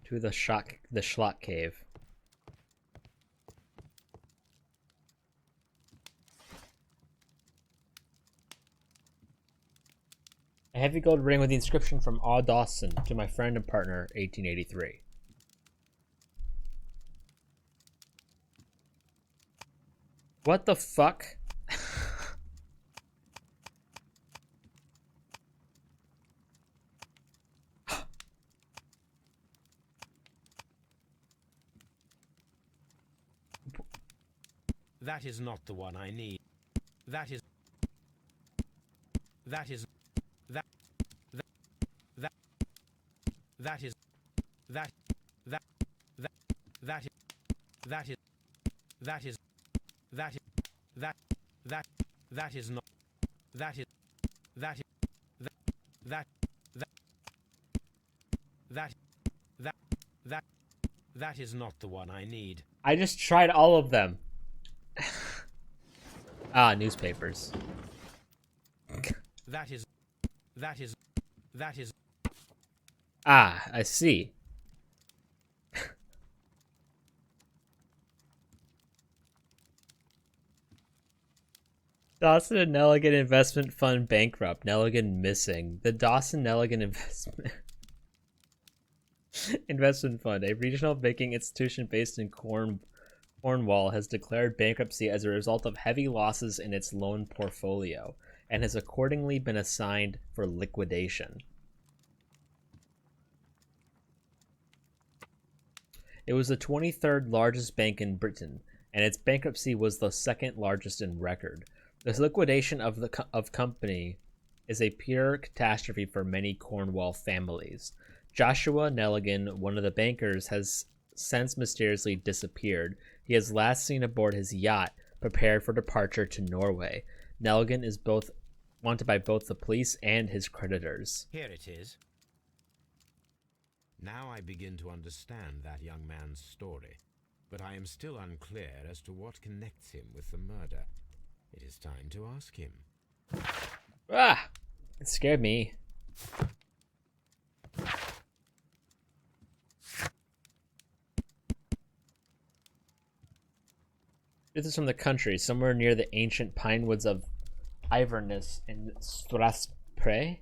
Speaker 1: To the Schlock Cave. A heavy gold ring with the inscription from R. Dawson to my friend and partner, 1883. What the fuck?
Speaker 3: That is not the one I need. That is that is that that that is that that that that is that is that is that is that is not that is that is that that is not the one I need.
Speaker 1: I just tried all of them. Ah, newspapers.
Speaker 3: That is
Speaker 1: Ah, I see. Dawson and Nelligan Investment Fund bankrupt. Nelligan missing. The Dawson Nelligan Investment Fund, a regional banking institution based in Cornwall, has declared bankruptcy as a result of heavy losses in its loan portfolio and has accordingly been assigned for liquidation. It was the 23rd largest bank in Britain, and its bankruptcy was the second largest in record. This liquidation of the company is a pure catastrophe for many Cornwall families. Joshua Nelligan, one of the bankers, has since mysteriously disappeared. He is last seen aboard his yacht, prepared for departure to Norway. Nelligan is wanted by both the police and his creditors.
Speaker 3: Here it is. Now I begin to understand that young man's story, but I am still unclear as to what connects him with the murder. It is time to ask him.
Speaker 1: Ah! It scared me. This is from the country, somewhere near the ancient pine woods of Iverness in Strathspey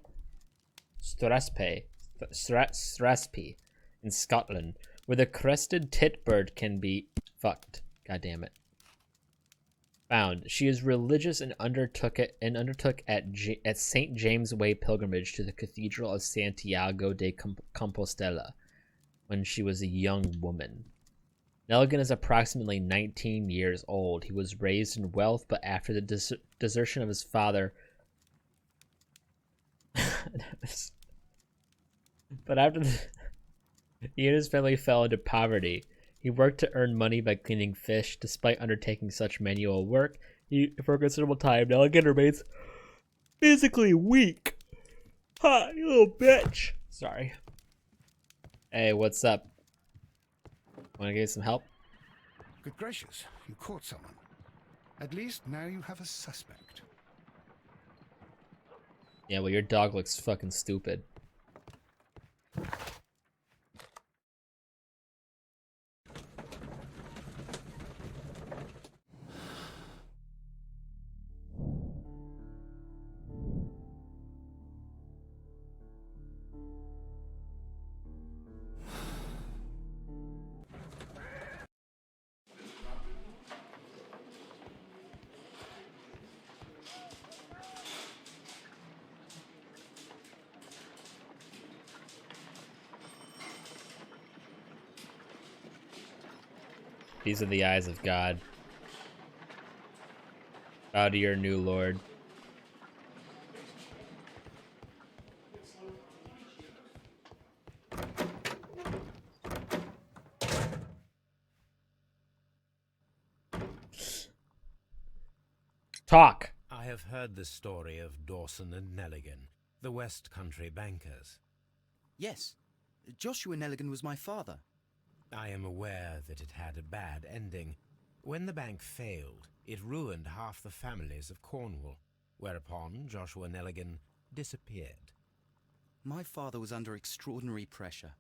Speaker 1: in Scotland, where the crested titbird can be fucked. God damn it. Found. She is religious and undertook at St. James Way pilgrimage to the Cathedral of Santiago de Compostela. when she was a young woman. Nelligan is approximately 19 years old. He was raised in wealth, but after the desertion of his father... but after he and his family fell into poverty. He worked to earn money by cleaning fish. Despite undertaking such manual work, for a considerable time, Nelligan remains physically weak. Ha, you little bitch. Sorry. Hey, what's up? Want to get some help?
Speaker 2: Good gracious, you caught someone. At least now you have a suspect.
Speaker 1: Yeah, well, your dog looks fucking stupid. These are the eyes of God. Bow to your new Lord. Talk!
Speaker 3: I have heard the story of Dawson and Nelligan, the West Country bankers.
Speaker 7: Yes, Joshua Nelligan was my father.
Speaker 3: I am aware that it had a bad ending. When the bank failed, it ruined half the families of Cornwall, whereupon Joshua Nelligan disappeared.
Speaker 7: My father was under extraordinary pressure.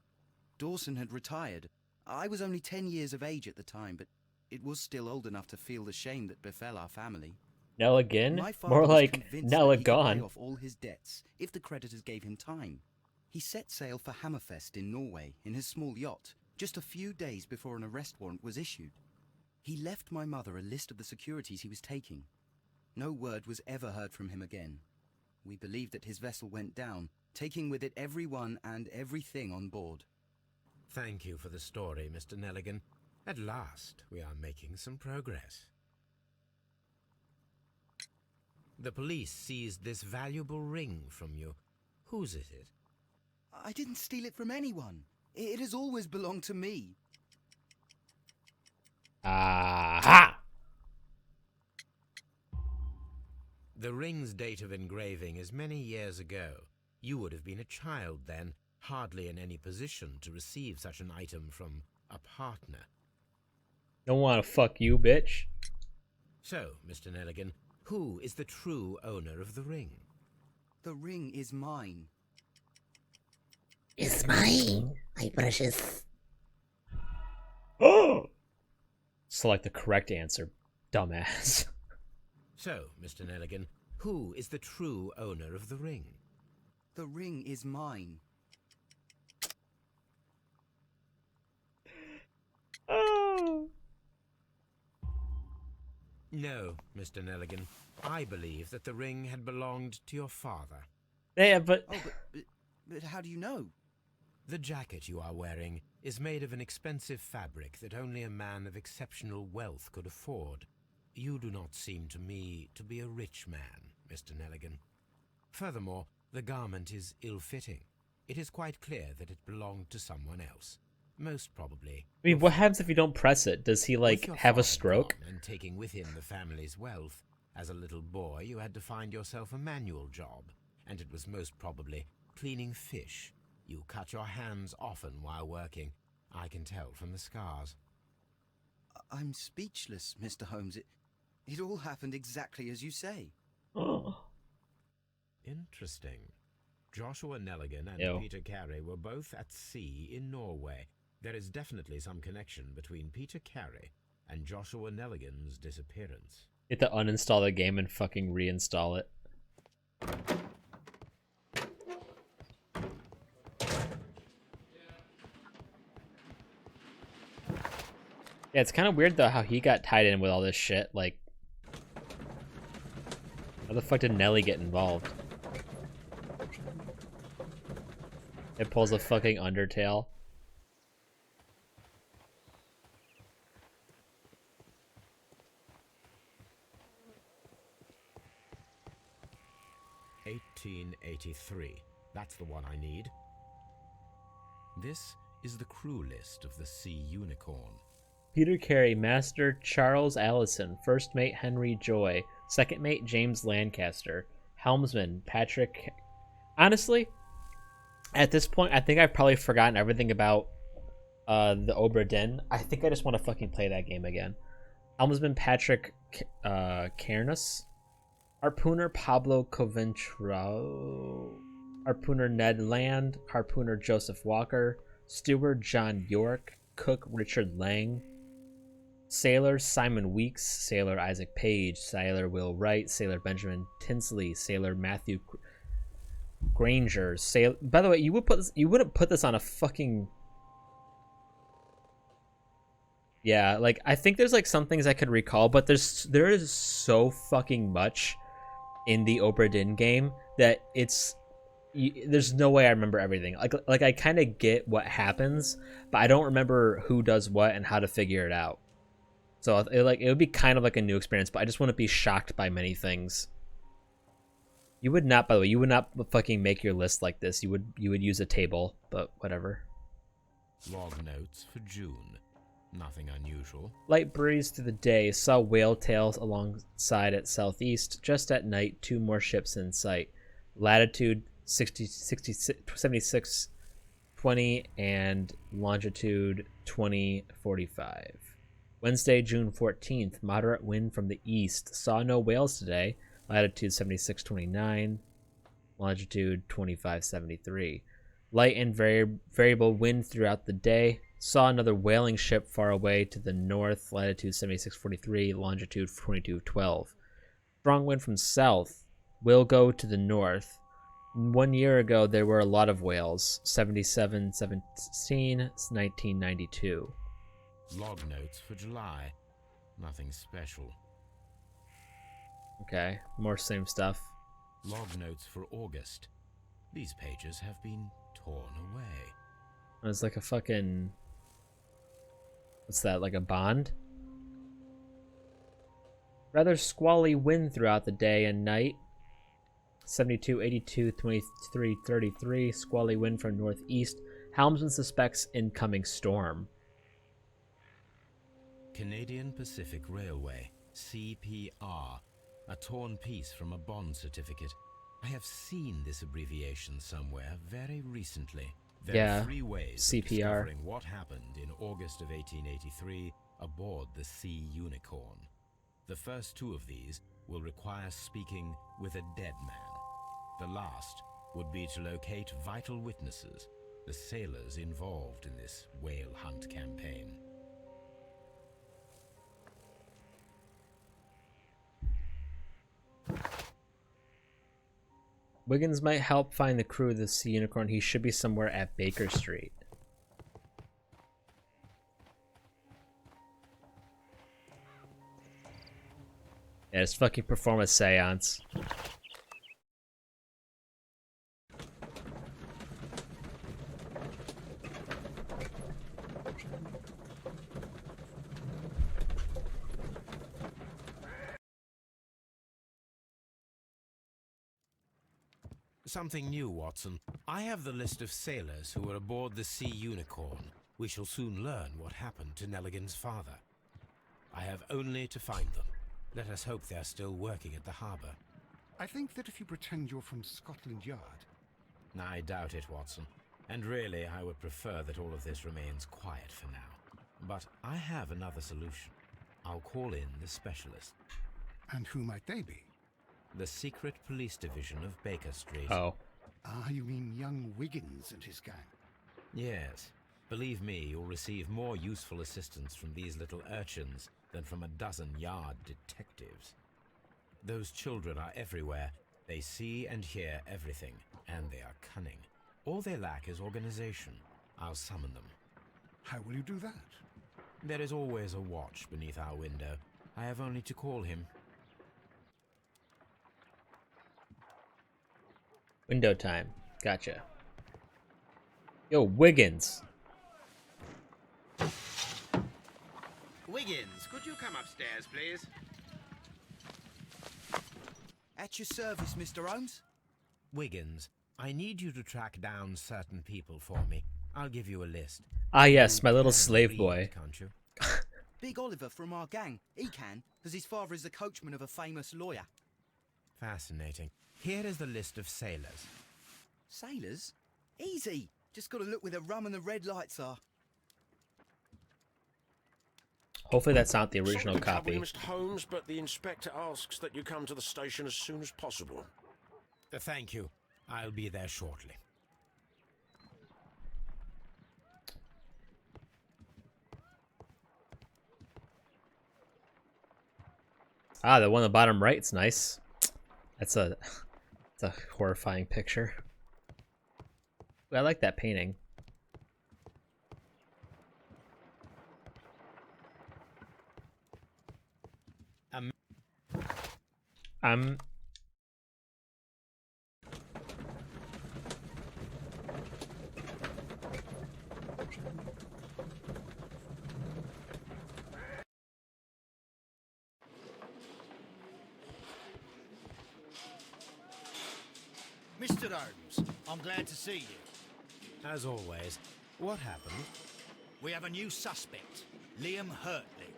Speaker 7: Dawson had retired. I was only 10 years of age at the time, but it was still old enough to feel the shame that befell our family.
Speaker 1: Nelligan?
Speaker 7: My father
Speaker 1: More
Speaker 7: was
Speaker 1: like
Speaker 7: convinced that he could pay
Speaker 1: Nelligan.
Speaker 7: off all his debts if the creditors gave him time. He set sail for Hammerfest in Norway in his small yacht, just a few days before an arrest warrant was issued. He left my mother a list of the securities he was taking. No word was ever heard from him again. We believe that his vessel went down, taking with it everyone and everything on board.
Speaker 3: Thank you for the story, Mr. Nelligan. At last, we are making some progress. The police seized this valuable ring from you. Whose is it?
Speaker 7: I didn't steal it from anyone. It has always belonged to me.
Speaker 1: Aha!
Speaker 3: The ring's date of engraving is many years ago. You would have been a child then, hardly in any position to receive such an item from a partner.
Speaker 1: Don't want to fuck you, bitch.
Speaker 3: So, Mr. Nelligan, who is the true owner of the ring?
Speaker 7: The ring is mine.
Speaker 9: It's mine, my precious.
Speaker 1: Oh! Select the correct answer, dumbass.
Speaker 3: So, Mr. Nelligan, who is the true owner of the ring?
Speaker 7: The ring is mine.
Speaker 1: Oh!
Speaker 3: No, Mr. Nelligan. I believe that the ring had belonged to your father.
Speaker 1: Yeah, but...
Speaker 7: Oh, but how do you know?
Speaker 3: The jacket you are wearing is made of an expensive fabric that only a man of exceptional wealth could afford. You do not seem to me to be a rich man, Mr. Nelligan. Furthermore, the garment is ill-fitting. It is quite clear that it belonged to someone else. Most probably.
Speaker 1: I mean, what happens if you don't press it? Does he, like,
Speaker 3: With your
Speaker 1: have a
Speaker 3: father
Speaker 1: stroke?
Speaker 3: gone and taking with him the family's wealth, as a little boy you had to find yourself a manual job, and it was most probably cleaning fish. You cut your hands often while working. I can tell from the scars.
Speaker 7: I'm speechless, Mr. Holmes. It all happened exactly as you say.
Speaker 1: Oh.
Speaker 3: Interesting. Joshua Nelligan and
Speaker 1: Ew.
Speaker 3: Peter Carey were both at sea in Norway. There is definitely some connection between Peter Carey and Joshua Nelligan's disappearance.
Speaker 1: You have to uninstall the game and fucking reinstall it. Yeah, it's kind of weird though how he got tied in with all this shit. Like, how the fuck did Nelly get involved? It pulls a fucking Undertale.
Speaker 3: 1483. That's the one I need. This is the crew list of the Sea Unicorn.
Speaker 1: Peter Carey, Master Charles Allison, First Mate Henry Joy, Second Mate James Lancaster, Helmsman Patrick. Honestly, at this point, I think I've probably forgotten everything about the Obra Dinn. I think I just want to fucking play that game again. Helmsman Patrick Cairns, Harpooner Pablo Coventrao, Harpooner Ned Land, Harpooner Joseph Walker, Steward John York, Cook Richard Lang, Sailor Simon Weeks, Sailor Isaac Page, Sailor Will Wright, Sailor Benjamin Tinsley, Sailor Matthew Granger. By the way, you wouldn't put this on a fucking. Yeah, like I think there's like some things I could recall, but there is so fucking much in the Obra Dinn game that there's no way I remember everything. Like I kind of get what happens, but I don't remember who does what and how to figure it out. So it would be kind of like a new experience, but I just wouldn't be shocked by many things. You would not, by the way, you would not fucking make your list like this. You would use a table, but whatever.
Speaker 3: Log notes for June. Nothing unusual.
Speaker 1: Light breeze through the day. Saw whale tails alongside at southeast. Just at night, 2 more ships in sight. Latitude 7620 and longitude 2045. Wednesday, June 14th. Moderate wind from the east. Saw no whales today. Latitude 7629. Longitude 2573. Light and variable wind throughout the day. Saw another whaling ship far away to the north. Latitude 7643. Longitude 2212. Strong wind from south. Will go to the north. 1 year ago, there were a lot of whales. 7717, 1992.
Speaker 3: Log notes for July. Nothing special.
Speaker 1: Okay, more same stuff.
Speaker 3: Log notes for August. These pages have been torn away.
Speaker 1: It's like a fucking... What's that, like a bond? Rather squally wind throughout the day and night. 72, 82, 23, 33. Squally wind from northeast. Helmsman suspects incoming storm.
Speaker 3: Canadian Pacific Railway, CPR. A torn piece from a bond certificate. I have seen this abbreviation somewhere very recently. There are 3 ways
Speaker 1: CPR.
Speaker 3: of discovering what happened in August of 1883 aboard the Sea Unicorn. The first 2 of these will require speaking with a dead man. The last would be to locate vital witnesses, the sailors involved in this whale hunt campaign.
Speaker 1: Wiggins might help find the crew of the Sea Unicorn. He should be somewhere at Baker Street. Yeah, just fucking perform a seance.
Speaker 3: Something new, Watson. I have the list of sailors who were aboard the Sea Unicorn. We shall soon learn what happened to Nelligan's father. I have only to find them. Let us hope they are still working at the harbour.
Speaker 2: I think that if you pretend you're from Scotland Yard...
Speaker 3: I doubt it, Watson. And really, I would prefer that all of this remains quiet for now. But I have another solution. I'll call in the specialist.
Speaker 2: And who might they be?
Speaker 3: The secret police division of Baker Street.
Speaker 1: Oh.
Speaker 2: Ah, you mean young Wiggins and his gang?
Speaker 3: Yes. Believe me, you'll receive more useful assistance from these little urchins than from a dozen yard detectives. Those children are everywhere. They see and hear everything, and they are cunning. All they lack is organization. I'll summon them.
Speaker 2: How will you do that?
Speaker 3: There is always a watch beneath our window. I have only to call him.
Speaker 1: Window time. Gotcha. Yo, Wiggins.
Speaker 10: Wiggins, could you come upstairs, please?
Speaker 7: At your service, Mr. Holmes.
Speaker 3: Wiggins, I need you to track down certain people for me. I'll give you a list.
Speaker 1: Ah, yes,
Speaker 3: You
Speaker 1: my little
Speaker 3: can
Speaker 1: slave
Speaker 3: read,
Speaker 1: boy.
Speaker 3: can't you?
Speaker 7: Big Oliver from our gang. He can, because his father is the coachman of a famous lawyer.
Speaker 3: Fascinating. Here is the list of sailors.
Speaker 7: Sailors? Easy. Just got to look where the rum and the red lights are.
Speaker 1: Hopefully that's not the
Speaker 8: Sorry
Speaker 1: original
Speaker 8: to trouble
Speaker 1: copy.
Speaker 8: you, Mr. Holmes, but the inspector asks that you come to the station as soon as possible.
Speaker 3: Thank you. I'll be there shortly.
Speaker 1: Ah, the one on the bottom right's nice. That's a horrifying picture. I like that painting. Um
Speaker 4: Mr. Holmes, I'm glad to see you.
Speaker 3: As always, what happened?
Speaker 4: We have a new suspect, Liam Hurtley.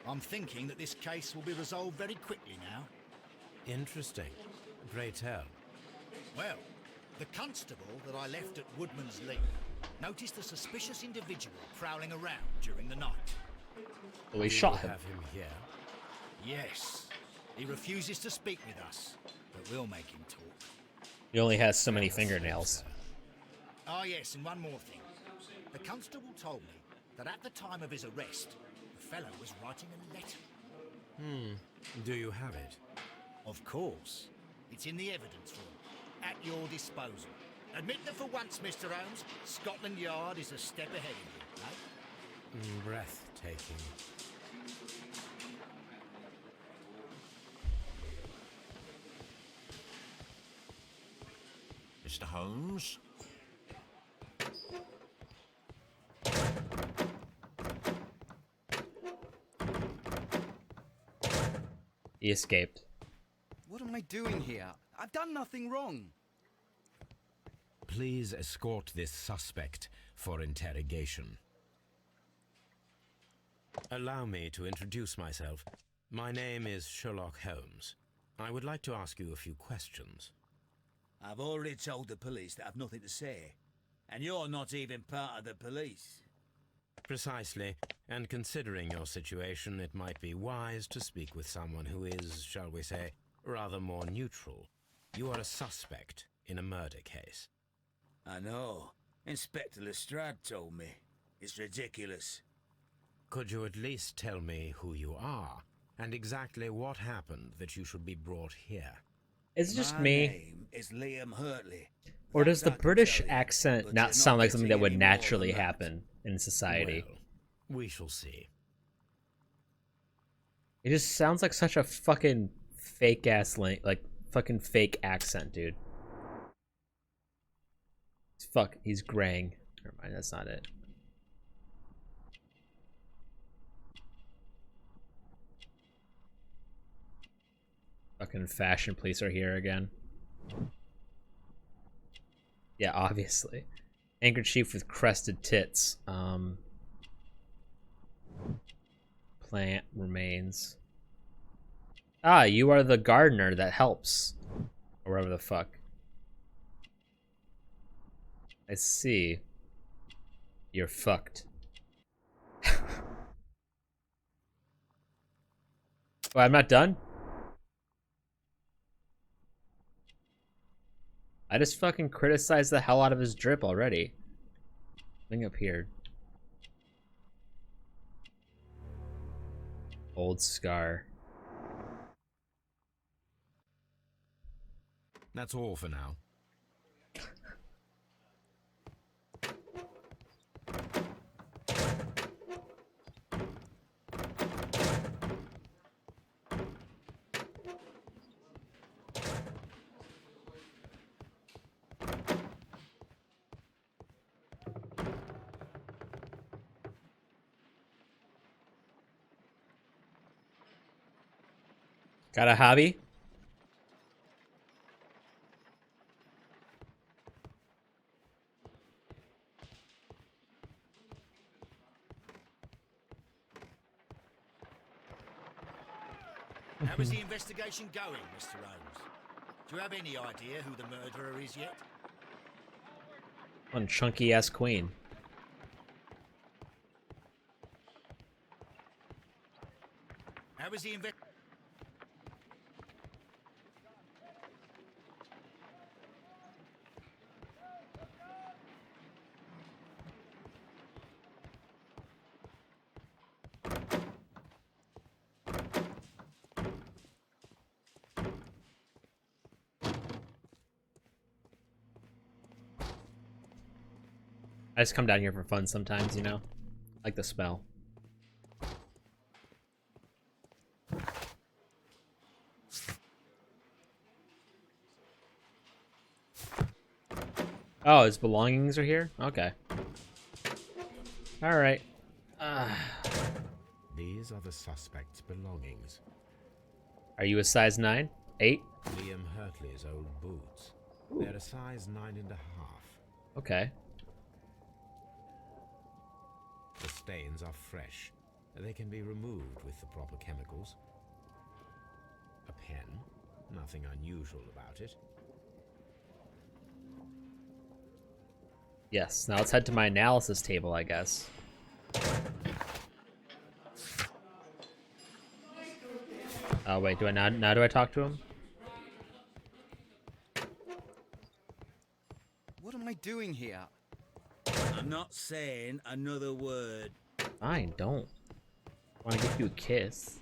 Speaker 4: I'm thinking that this case will be resolved very quickly now.
Speaker 3: Interesting. Pray tell.
Speaker 4: Well, the constable that I left at Woodman's Lee noticed a suspicious individual prowling around during the night.
Speaker 1: well, we shot him.
Speaker 3: Have him here.
Speaker 4: Yes, he refuses to speak with us, but we'll make him talk.
Speaker 1: He only has so many fingernails.
Speaker 4: Ah, yes, and one more thing. The constable told me that at the time of his arrest, the fellow was writing a letter.
Speaker 3: Do you have it?
Speaker 4: Of course. It's in the evidence room, at your disposal. Admit that for once, Mr. Holmes, Scotland Yard is a step ahead of you, eh?
Speaker 3: Breathtaking.
Speaker 6: Mr. Holmes?
Speaker 1: He escaped.
Speaker 7: What am I doing here? I've done nothing wrong.
Speaker 3: Please escort this suspect for interrogation. Allow me to introduce myself. My name is Sherlock Holmes. I would like to ask you a few questions.
Speaker 10: I've already told the police that I've nothing to say. And you're not even part of the police.
Speaker 3: Precisely, and considering your situation, it might be wise to speak with someone who is, shall we say, rather more neutral. You are a suspect in a murder case.
Speaker 10: I know. Inspector Lestrade told me. It's ridiculous.
Speaker 3: Could you at least tell me who you are, and exactly what happened that you should be brought here?
Speaker 1: Is it just
Speaker 10: My
Speaker 1: me?
Speaker 10: name is Liam Hurtley.
Speaker 1: Or does the
Speaker 10: That I can
Speaker 1: British
Speaker 10: tell you,
Speaker 1: accent
Speaker 10: but
Speaker 1: not
Speaker 10: you're
Speaker 1: sound like
Speaker 10: getting
Speaker 1: something that would
Speaker 10: any more than
Speaker 1: naturally
Speaker 10: that.
Speaker 1: happen in society?
Speaker 3: Well, we shall see.
Speaker 1: It just sounds like such a fucking fake ass like fucking fake accent, dude. He's graying. Never mind, that's not it. Fucking fashion police are here again. Yeah, obviously. Handkerchief with crested tits. Plant remains. Ah, you are the gardener that helps. Or whatever the fuck. I see. You're fucked. Well, I'm not done? I just fucking criticized the hell out of his drip already. Thing appeared. Old scar.
Speaker 3: That's all for now.
Speaker 1: Got a hobby?
Speaker 4: How is the investigation going, Mr. Holmes? Do you have any idea who the murderer is yet?
Speaker 1: One chunky ass queen.
Speaker 4: How is the
Speaker 1: I just come down here for fun sometimes, you know? Like the smell. Oh, his belongings are here? Okay. Alright.
Speaker 3: These are the suspect's belongings.
Speaker 1: Are you a size 9? 8?
Speaker 3: Liam Hurtley's old boots. They're a size 9.5.
Speaker 1: Okay.
Speaker 3: The stains are fresh. They can be removed with the proper chemicals. A pen. Nothing unusual about it.
Speaker 1: Yes, now let's head to my analysis table, I guess. Oh wait, do I now do I talk to him?
Speaker 7: What am I doing here?
Speaker 10: I'm not saying another word.
Speaker 1: Fine, don't. I want to give you a kiss.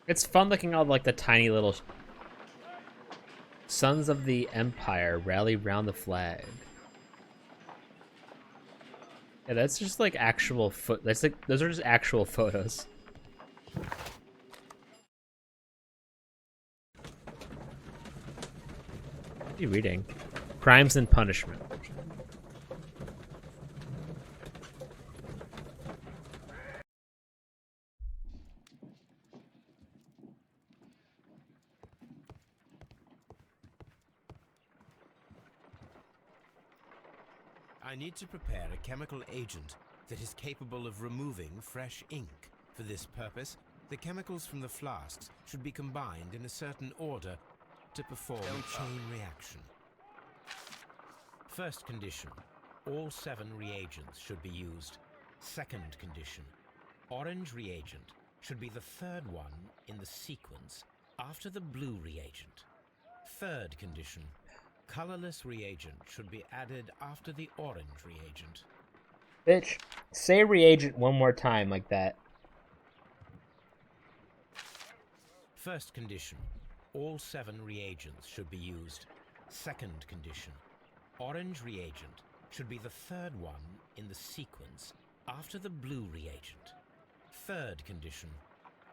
Speaker 1: It's fun looking at all like the tiny little Sons of the Empire rally round the flag. Yeah, that's just like actual that's like those are just actual photos. What are you reading? Crimes and Punishment.
Speaker 3: I need to prepare a chemical agent that is capable of removing fresh ink. For this purpose, the chemicals from the flasks should be combined in a certain order to perform a chain reaction. First condition, all 7 reagents should be used. Second condition, orange reagent should be the third one in the sequence after the blue reagent. Third condition, colorless reagent should be added after the orange reagent.
Speaker 1: Bitch, say reagent one more time like that.
Speaker 3: First condition, all 7 reagents should be used. Second condition, orange reagent should be the third one in the sequence after the blue reagent. Third condition,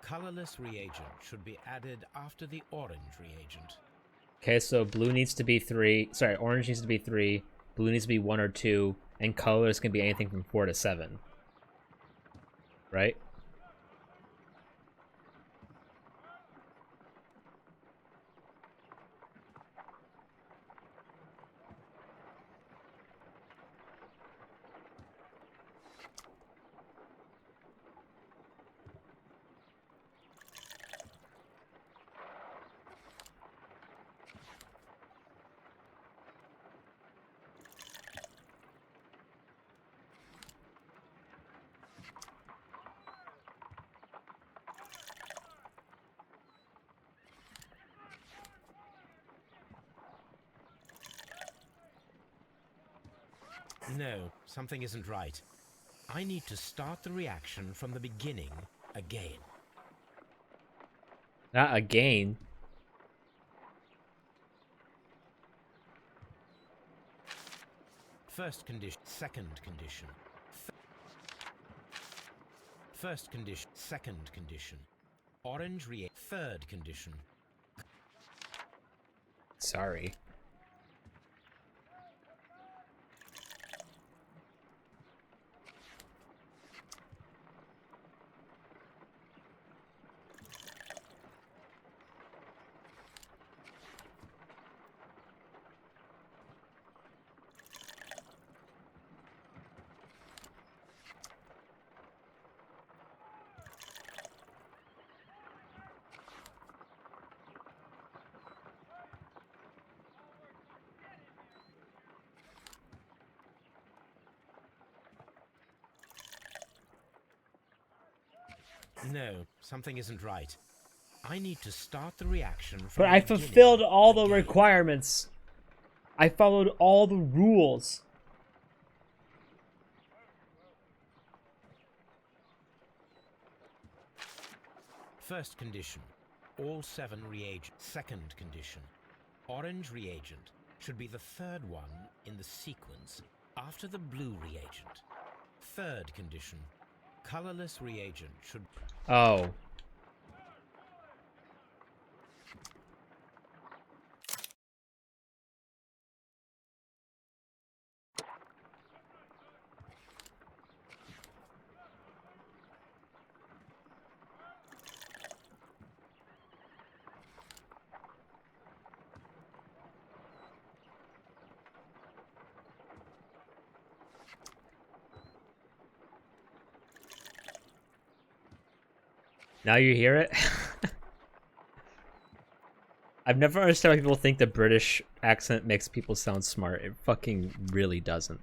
Speaker 3: colorless reagent should be added after the orange reagent.
Speaker 1: Okay, so blue needs to be 3. Sorry, orange needs to be 3. Blue needs to be 1 or 2, and colors can be anything from 4 to 7. Right?
Speaker 3: No, something isn't right. I need to start the reaction from the beginning again.
Speaker 1: Not again.
Speaker 3: First condition, second condition. First condition, second condition. Orange react. Third condition.
Speaker 1: Sorry.
Speaker 3: No, something isn't right. I need to start the reaction from
Speaker 1: But
Speaker 3: the
Speaker 1: I
Speaker 3: beginning
Speaker 1: fulfilled all the
Speaker 3: again.
Speaker 1: requirements. I followed all the rules.
Speaker 3: First condition, all 7 reagents. Second condition, orange reagent should be the third one in the sequence after the blue reagent. Third condition, colorless reagent should...
Speaker 1: Oh. Now you hear it? I've never understood why people think the British accent makes people sound smart. It fucking really doesn't.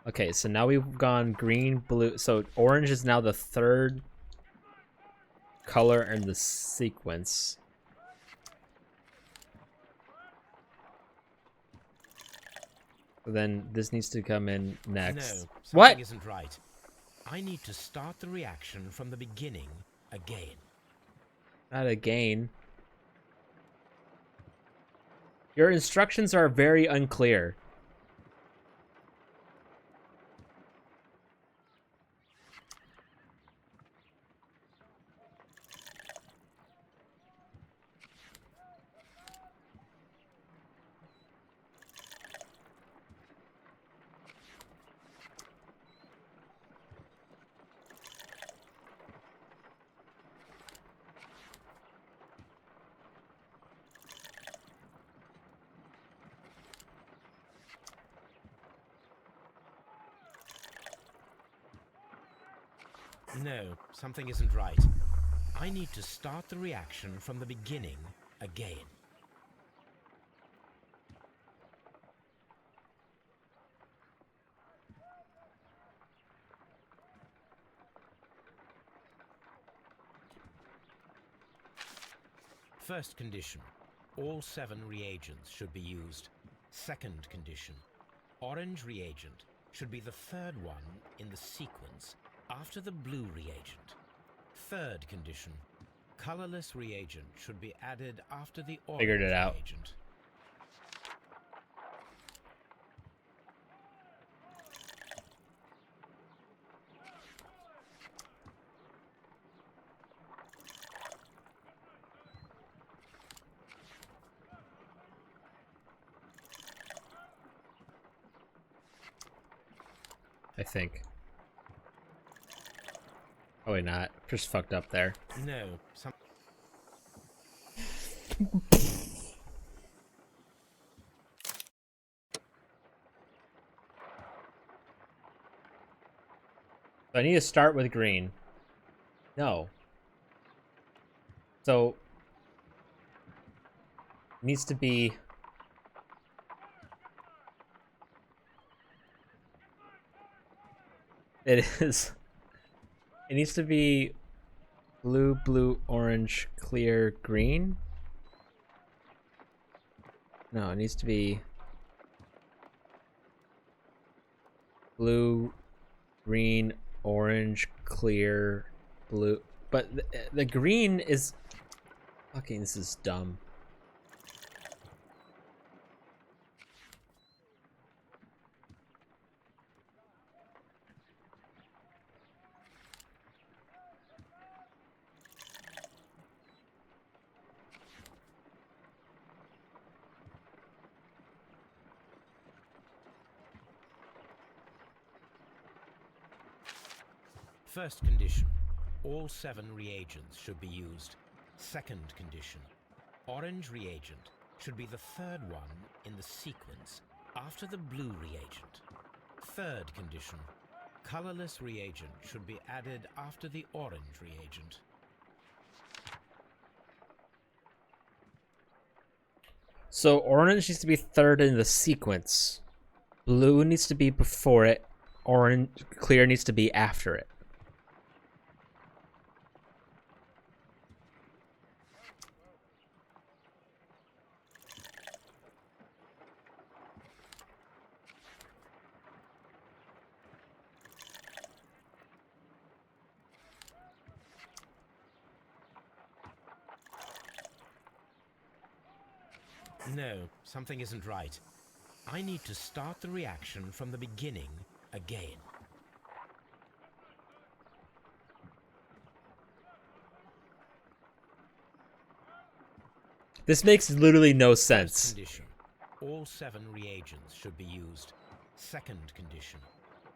Speaker 1: Okay, so now we've gone green, blue. So orange is now the third color in the sequence. So then this needs to come in next.
Speaker 3: No, something
Speaker 1: What?
Speaker 3: isn't right. I need to start the reaction from the beginning again.
Speaker 1: Not again. Your instructions are very unclear.
Speaker 3: No, something isn't right. I need to start the reaction from the beginning again. First condition, all 7 reagents should be used. Second condition, orange reagent should be the third one in the sequence after the blue reagent. Third condition, colorless reagent should be added after the orange
Speaker 1: Figured it out.
Speaker 3: reagent.
Speaker 1: I think. Oh wait, not. Just fucked up there.
Speaker 3: No, some...
Speaker 1: So I need to start with green. No. So it needs to be it is it needs to be blue, blue, orange, clear, green. No, it needs to be blue, green, orange, clear, blue. But the green is fucking, this is dumb.
Speaker 3: First condition, all 7 reagents should be used. Second condition, orange reagent should be the third one in the sequence after the blue reagent. Third condition, colorless reagent should be added after the orange reagent.
Speaker 1: So orange needs to be third in the sequence. Blue needs to be before it. Orange, clear needs to be after it.
Speaker 3: No, something isn't right. I need to start the reaction from the beginning again.
Speaker 1: This makes literally no
Speaker 3: First
Speaker 1: sense.
Speaker 3: condition. All 7 reagents should be used. Second condition.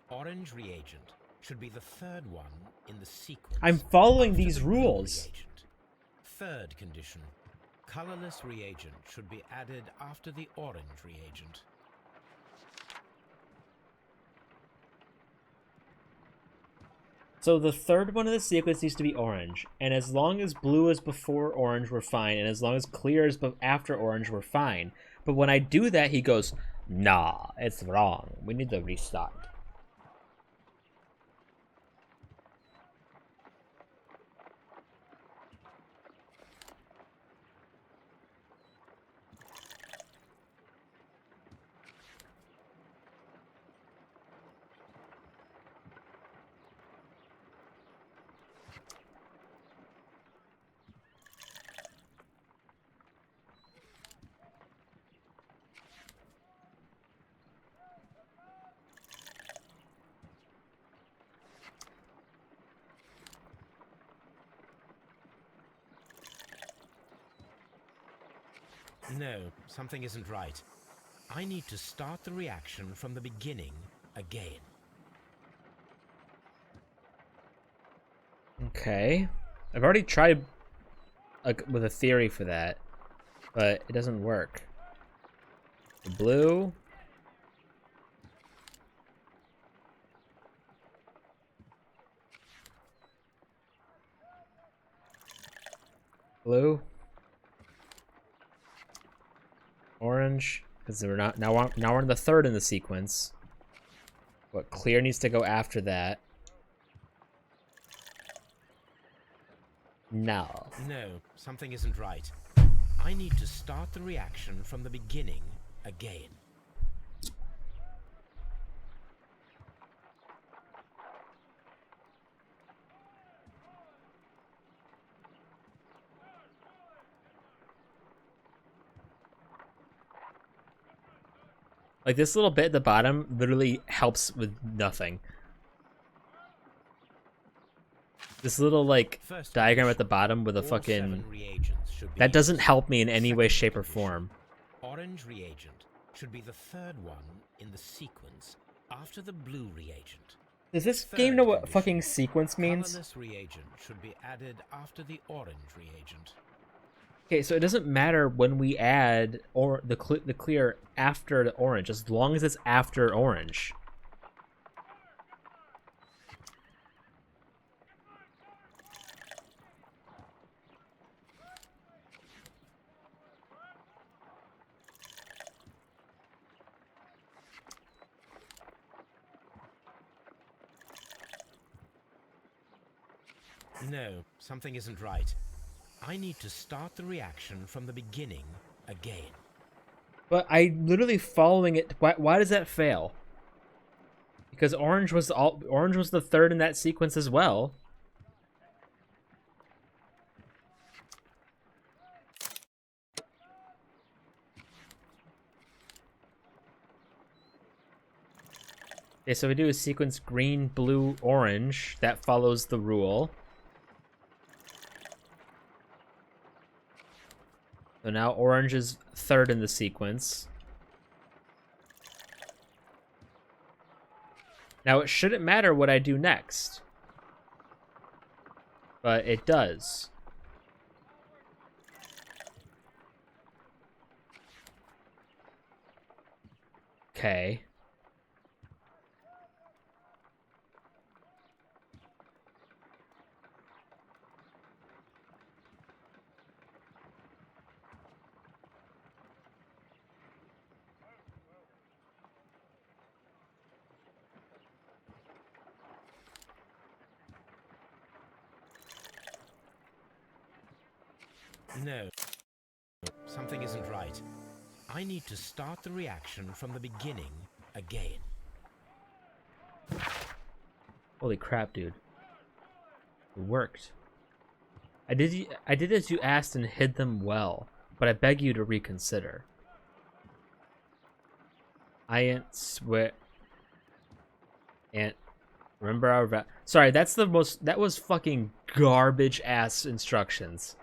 Speaker 3: Orange reagent should be the 3rd one in the sequence.
Speaker 1: I'm following
Speaker 3: after
Speaker 1: these
Speaker 3: the blue
Speaker 1: rules.
Speaker 3: Reagent. Third condition. Colorless reagent should be added after the orange reagent.
Speaker 1: So the 3rd one in the sequence needs to be orange, and as long as blue is before orange, we're fine, and as long as clear is after orange, we're fine. But when I do that, he goes, nah, it's wrong. We need to restart.
Speaker 3: No, something isn't right. I need to start the reaction from the beginning again.
Speaker 1: Okay. I've already tried with a theory for that, but it doesn't work. The blue. Blue. Orange, because we're not now. We're in the 3rd in the sequence. What clear needs to go after that? No.
Speaker 3: No, something isn't right. I need to start the reaction from the beginning again.
Speaker 1: Like this little bit at the bottom literally helps with nothing. This little like diagram at the bottom with a fucking that doesn't help me in any way, shape, or form.
Speaker 3: Orange reagent should be the 3rd one in the sequence after the blue reagent.
Speaker 1: Does this game know what fucking sequence means?
Speaker 3: Colorless reagent should be added after the orange reagent.
Speaker 1: Okay, so it doesn't matter when we add or the clear after the orange, as long as it's after orange.
Speaker 3: No, something isn't right. I need to start the reaction from the beginning again.
Speaker 1: But I'm literally following it. Why does that fail? Because orange was the 3rd in that sequence as well. Okay, so we do a sequence green, blue, orange. That follows the rule. So now orange is 3rd in the sequence. Now it shouldn't matter what I do next. But it does. Okay.
Speaker 3: No, something isn't right. I need to start the reaction from the beginning again.
Speaker 1: Holy crap, dude. It worked. I did as you asked and hid them well, but I beg you to reconsider. I ain't swear. And remember our sorry, that was fucking garbage ass instructions.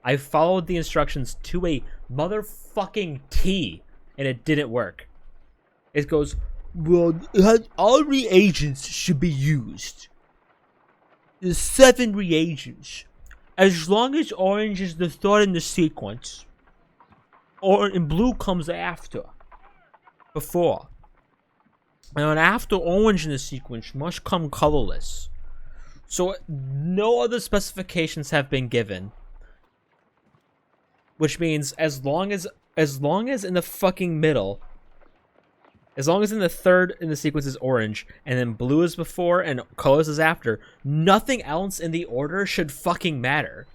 Speaker 1: I followed the instructions to a motherfucking T, and it didn't work. It goes, well, all reagents should be used. There's 7 reagents. As long as orange is the third in the sequence, and blue comes after, before. And after orange in the sequence must come colorless. So no other specifications have been given. Which means as long as in the fucking middle, as long as in the third in the sequence is orange, and then blue is before and colors is after, nothing else in the order should fucking matter.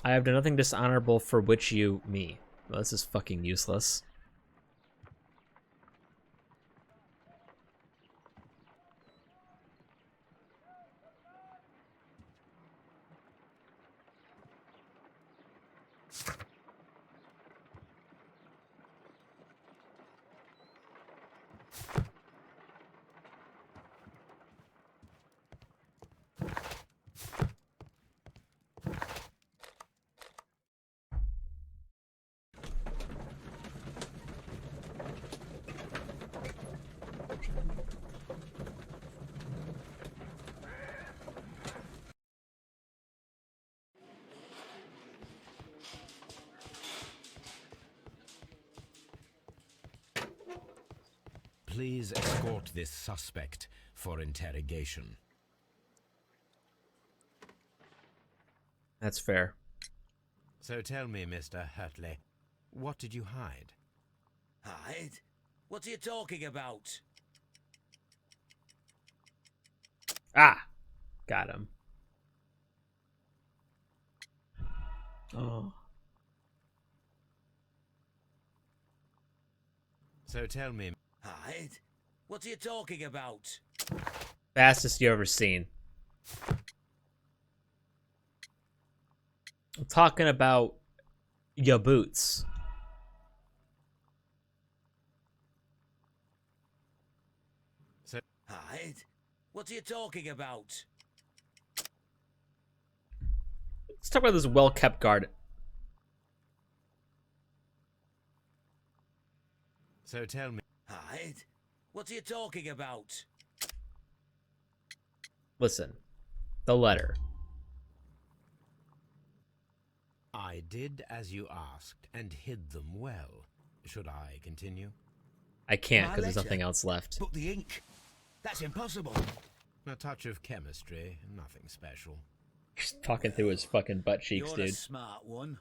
Speaker 1: I have done nothing dishonorable for which you, me. Well, this is fucking useless.
Speaker 3: Please escort this suspect for interrogation.
Speaker 1: That's fair.
Speaker 3: So tell me, Mr. Hurtley, what did you hide?
Speaker 10: Hide? What are you talking about?
Speaker 1: Ah! Got him. Oh.
Speaker 3: So tell me...
Speaker 10: Hide? What are you talking about?
Speaker 1: Fastest you ever seen. I'm talking about your boots.
Speaker 3: So
Speaker 10: hide? What are you talking about?
Speaker 1: Let's talk about this well-kept garden.
Speaker 3: So tell me...
Speaker 10: Hide? What are you talking about?
Speaker 1: Listen. The letter.
Speaker 3: I did as you asked and hid them well. Should I continue?
Speaker 1: I can't because there's nothing else left.
Speaker 10: But the ink. That's impossible.
Speaker 3: A touch of chemistry, nothing special.
Speaker 1: Just talking through his fucking butt cheeks,
Speaker 10: You're
Speaker 1: dude.
Speaker 10: a smart one,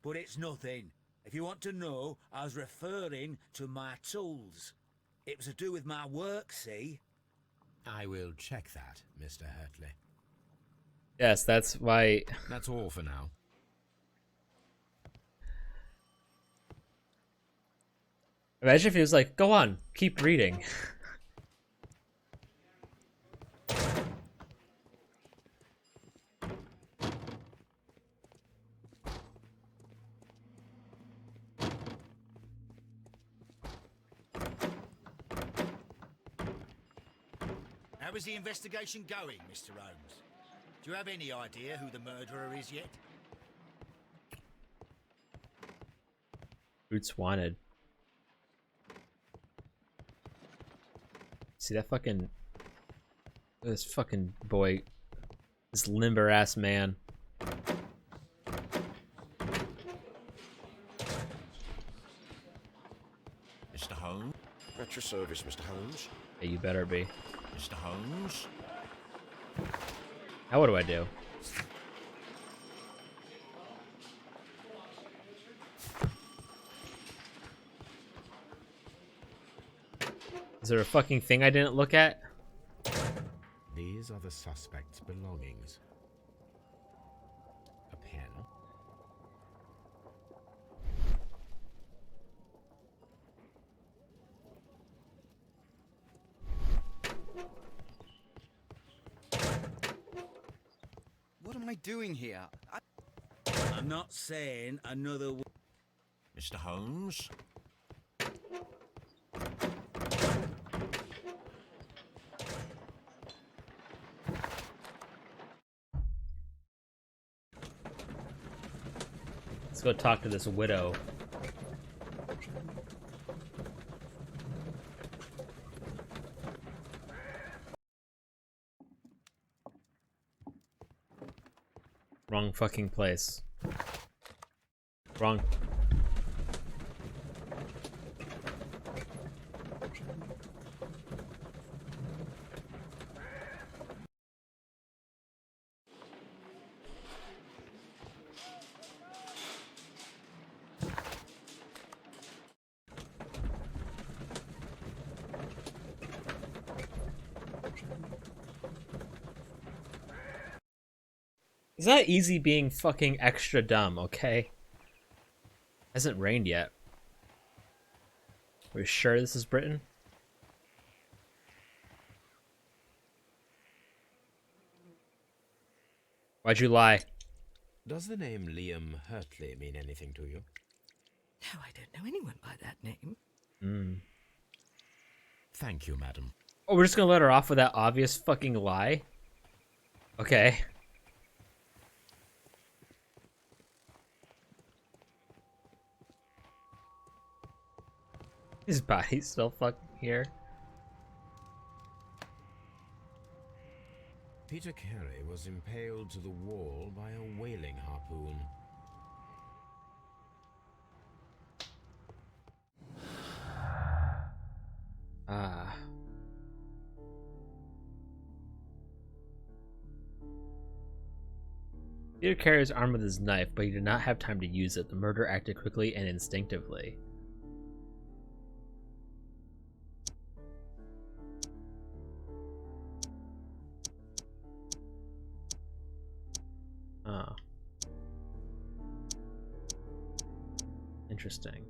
Speaker 10: but it's nothing. If you want to know, I was referring to my tools. It was to do with my work, see?
Speaker 3: I will check that, Mr. Hurtley.
Speaker 1: Yes, that's why...
Speaker 3: That's all for now.
Speaker 1: Imagine if he was like, go on, keep reading.
Speaker 4: How is the investigation going, Mr. Holmes? Do you have any idea who the murderer is yet?
Speaker 1: Boots wanted. See that fucking... This fucking boy. This limber ass man.
Speaker 8: Mr. Holmes? At your service, Mr. Holmes.
Speaker 1: Yeah, you better be.
Speaker 8: Mr. Holmes?
Speaker 1: Now what do I do? Is there a fucking thing I didn't look at?
Speaker 3: These are the suspect's belongings. A pen.
Speaker 7: What am I doing here?
Speaker 10: I'm not saying another word.
Speaker 8: Mr. Holmes?
Speaker 1: Let's go talk to this widow. Wrong fucking place. Wrong. It's not easy being fucking extra dumb, okay? Hasn't rained yet. Are we sure this is Britain? Why'd you lie?
Speaker 3: Does the name Liam Hurtley mean anything to you?
Speaker 5: No, I don't know anyone by that name.
Speaker 3: Thank you, madam.
Speaker 1: Oh, we're just gonna let her off with that obvious fucking lie? Okay. His body's still fucking here.
Speaker 3: Peter Carey was impaled to the wall by a whaling harpoon.
Speaker 1: Ah. Peter Carey was armed with his knife, but he did not have time to use it. The murderer acted quickly and instinctively. Ah. Interesting.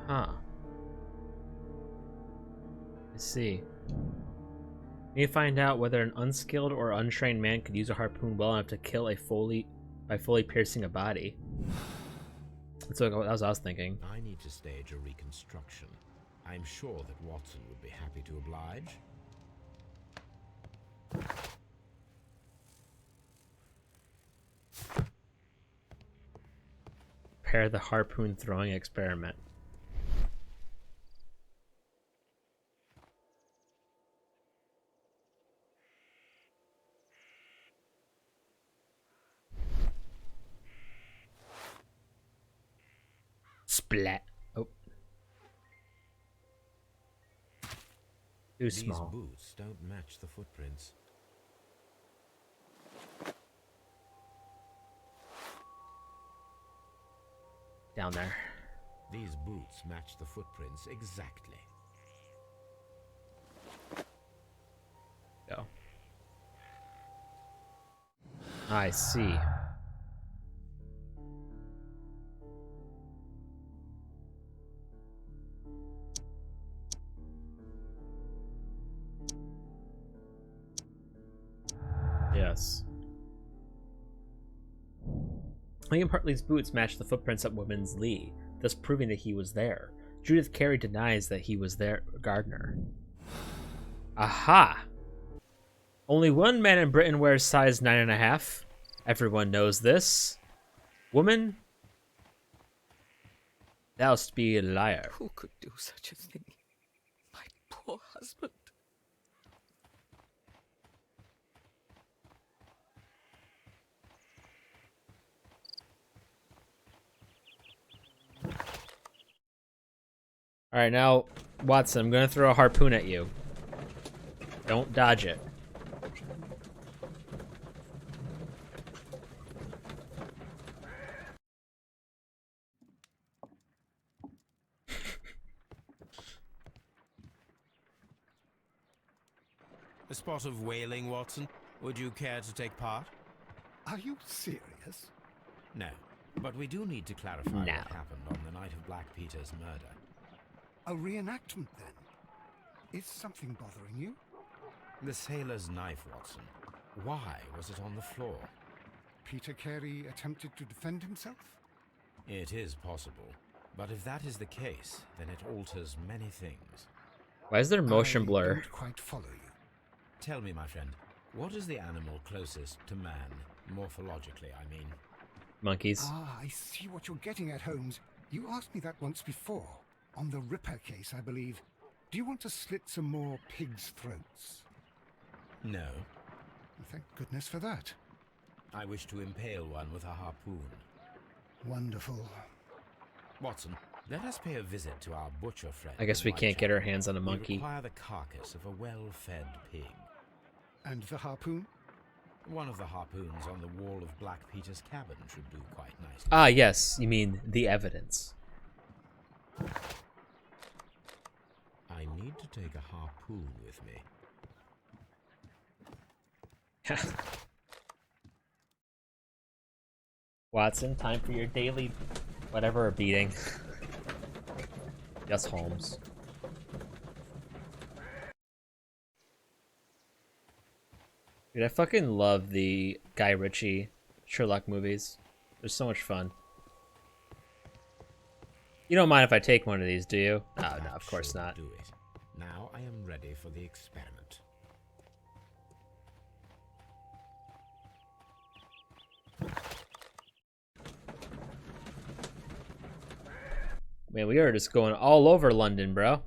Speaker 1: Huh. I see. Need to find out whether an unskilled or untrained man could use a harpoon well enough to kill a fully piercing a body. That's what I was thinking.
Speaker 3: I need to stage a reconstruction. I'm sure that Watson would be happy to oblige.
Speaker 1: Prepare the harpoon throwing experiment. Splat. Oh. Too small.
Speaker 3: These boots don't match the footprints.
Speaker 1: Down there.
Speaker 3: These boots match the footprints exactly.
Speaker 1: Go. I see. Yes. William Hartley's boots matched the footprints at Woodman's Lee, thus proving that he was there. Judith Carey denies that he was there, Gardner. Aha! Only one man in Britain wears size 9.5. Everyone knows this. Woman, thou'st be a liar.
Speaker 5: Who could do such a thing? My poor husband.
Speaker 1: Alright, now, Watson, I'm gonna throw a harpoon at you. Don't dodge it.
Speaker 3: A spot of whaling, Watson. Would you care to take part?
Speaker 2: Are you serious?
Speaker 3: No. But we do need to clarify what happened on the night of Black Peter's murder.
Speaker 2: A reenactment, then? Is something bothering you?
Speaker 3: The sailor's knife, Watson. Why was it on the floor?
Speaker 2: Peter Carey attempted to defend himself?
Speaker 3: It is possible. But if that is the case, then it alters many things.
Speaker 1: Why is there motion
Speaker 2: I
Speaker 1: blur?
Speaker 2: don't quite follow you.
Speaker 3: Tell me, my friend, what is the animal closest to man? Morphologically, I mean.
Speaker 1: Monkeys.
Speaker 2: Ah, I see what you're getting at, Holmes. You asked me that once before. On the Ripper case, I believe. Do you want to slit some more pigs' throats?
Speaker 3: No.
Speaker 2: Thank goodness for that.
Speaker 3: I wish to impale one with a harpoon.
Speaker 2: Wonderful.
Speaker 3: Watson, let us pay a visit to our butcher friend.
Speaker 1: I guess we can't get our hands on a
Speaker 3: We
Speaker 1: monkey.
Speaker 3: require the carcass of a well-fed pig.
Speaker 2: And the harpoon?
Speaker 3: One of the harpoons on the wall of Black Peter's cabin should do quite nicely.
Speaker 1: Ah, yes. You mean the evidence.
Speaker 3: I need to take a harpoon with me.
Speaker 1: Watson, time for your daily whatever beating. Yes, Holmes. Dude, I fucking love the Guy Ritchie Sherlock movies. They're so much fun. You don't mind if I take one of these, do you? Oh, no, of course not.
Speaker 3: Do it. Now I am ready for the experiment.
Speaker 1: Man, we are just going all over London, bro.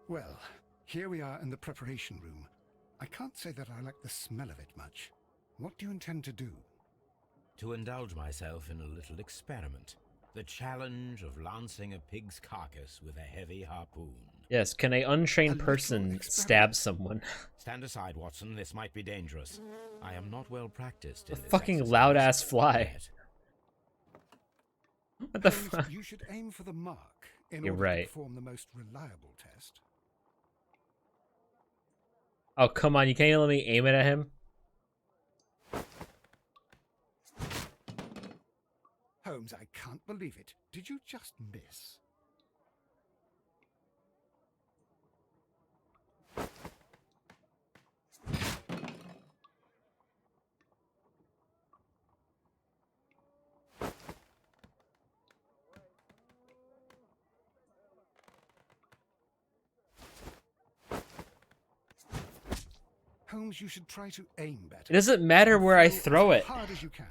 Speaker 2: Well, here we are in the preparation room. I can't say that I like the smell of it much. What do you intend to do?
Speaker 3: To indulge myself in a little experiment. The challenge of lancing a pig's carcass with a heavy harpoon.
Speaker 1: Yes, can a untrained person stab someone?
Speaker 3: Stand aside, Watson. This might be dangerous. I am not well practiced in
Speaker 1: A
Speaker 3: this
Speaker 1: fucking
Speaker 3: exercise.
Speaker 1: loud-ass fly.
Speaker 3: Yet.
Speaker 1: What the
Speaker 2: Holmes,
Speaker 1: fuck?
Speaker 2: you should aim for the mark in
Speaker 1: You're
Speaker 2: order
Speaker 1: right.
Speaker 2: to perform the most reliable test.
Speaker 1: Oh, come on. You can't even let me aim it at him?
Speaker 2: Holmes, I can't believe it. Did you just miss? Holmes, you should try to aim better.
Speaker 1: It doesn't matter where I throw it.
Speaker 2: As hard as you can.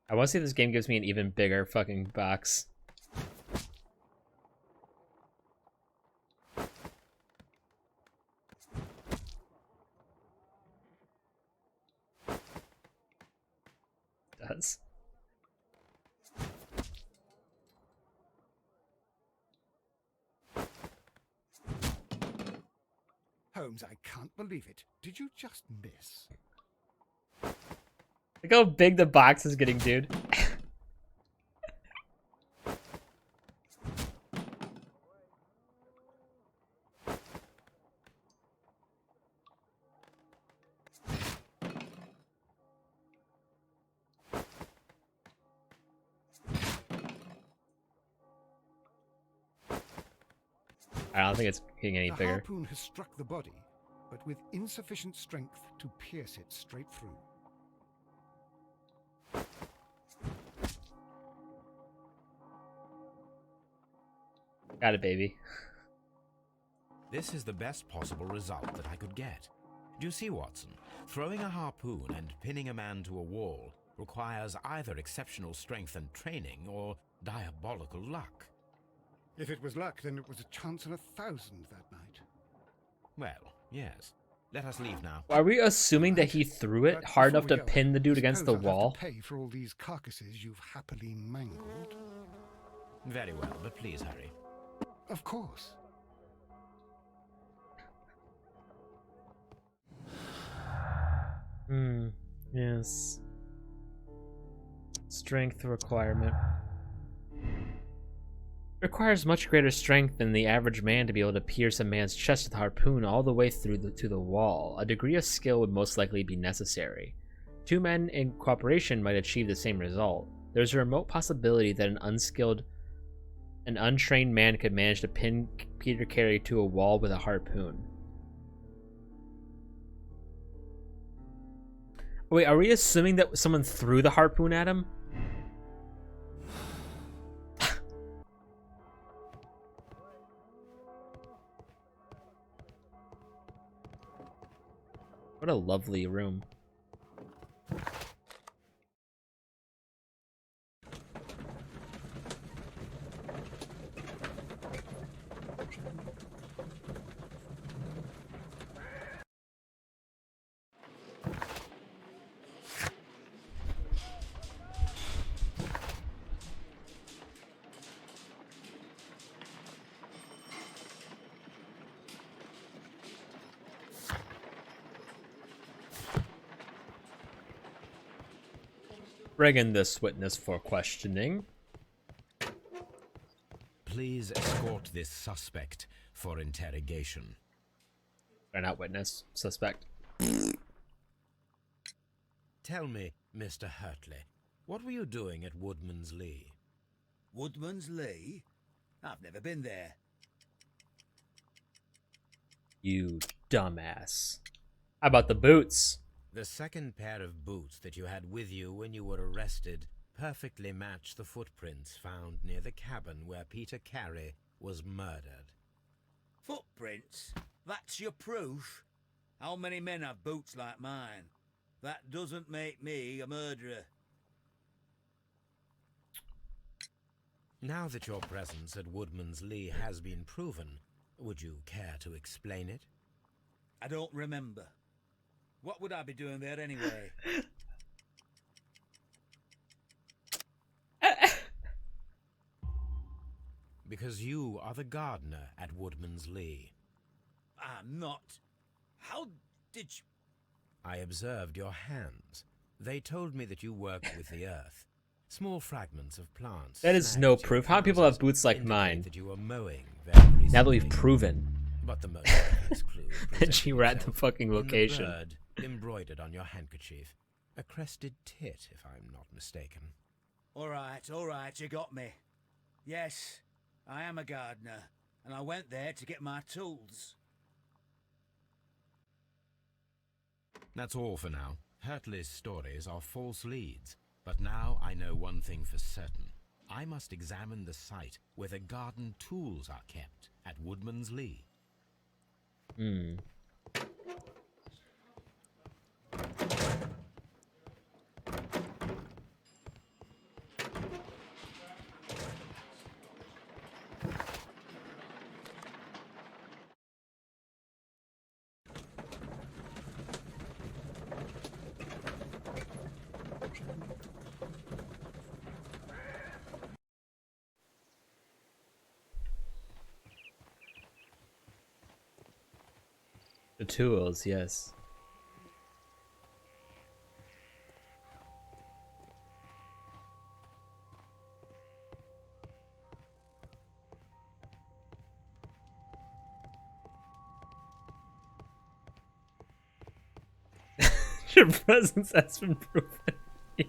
Speaker 1: I want to see if this game gives me an even bigger fucking box. It does.
Speaker 2: Holmes, I can't believe it. Did you just miss?
Speaker 1: Look how big the box is getting, dude. I don't think it's getting any
Speaker 2: The
Speaker 1: bigger.
Speaker 2: harpoon has struck the body, but with insufficient strength to pierce it straight through.
Speaker 1: Got it, baby.
Speaker 3: This is the best possible result that I could get. Do you see, Watson? Throwing a harpoon and pinning a man to a wall requires either exceptional strength and training or diabolical luck.
Speaker 2: If it was luck, then it was a chance in 1,000 that night.
Speaker 3: Well, yes. Let us leave now.
Speaker 1: Are we assuming that he threw it
Speaker 2: But
Speaker 1: hard
Speaker 2: before
Speaker 1: enough to
Speaker 2: we go,
Speaker 1: pin the dude against the
Speaker 2: suppose I'll have
Speaker 1: wall?
Speaker 2: to pay for all these carcasses you've happily mangled.
Speaker 3: Very well, but please hurry.
Speaker 2: Of course.
Speaker 1: Yes. Strength requirement. Requires much greater strength than the average man to be able to pierce a man's chest with a harpoon all the way through to the wall. A degree of skill would most likely be necessary. Two men in cooperation might achieve the same result. There's a remote possibility that an untrained man could manage to pin Peter Carey to a wall with a harpoon. Wait, are we assuming that someone threw the harpoon at him? What a lovely room. Bring in this witness for questioning.
Speaker 3: Please escort this suspect for interrogation.
Speaker 1: Or not witness, suspect.
Speaker 3: Tell me, Mr. Hurtley, what were you doing at Woodman's Lee?
Speaker 10: Woodman's Lee? I've never been there.
Speaker 1: You dumbass. How about the boots?
Speaker 3: The second pair of boots that you had with you when you were arrested perfectly match the footprints found near the cabin where Peter Carey was murdered.
Speaker 10: Footprints? That's your proof? How many men have boots like mine? That doesn't make me a murderer.
Speaker 3: Now that your presence at Woodman's Lee has been proven, would you care to explain it?
Speaker 10: I don't remember. What would I be doing there anyway?
Speaker 3: Because you are the gardener at Woodman's Lee.
Speaker 10: I'm not. How did you...
Speaker 3: I observed your hands. They told me that you work with the earth. Small fragments of plants.
Speaker 1: That is no proof. How many people have boots like mine?
Speaker 3: That you were mowing very recently.
Speaker 1: Now that we've proven.
Speaker 3: But the most obvious clue
Speaker 1: And she were at the fucking location.
Speaker 3: In the bird embroidered on your handkerchief. A crested tit, if I'm not mistaken.
Speaker 10: All right, you got me. Yes, I am a gardener, and I went there to get my tools.
Speaker 3: That's all for now. Hurtley's stories are false leads. But now I know one thing for certain. I must examine the site where the garden tools are kept at Woodman's Lee.
Speaker 1: The tools, yes. Your presence has been proven. Yeah.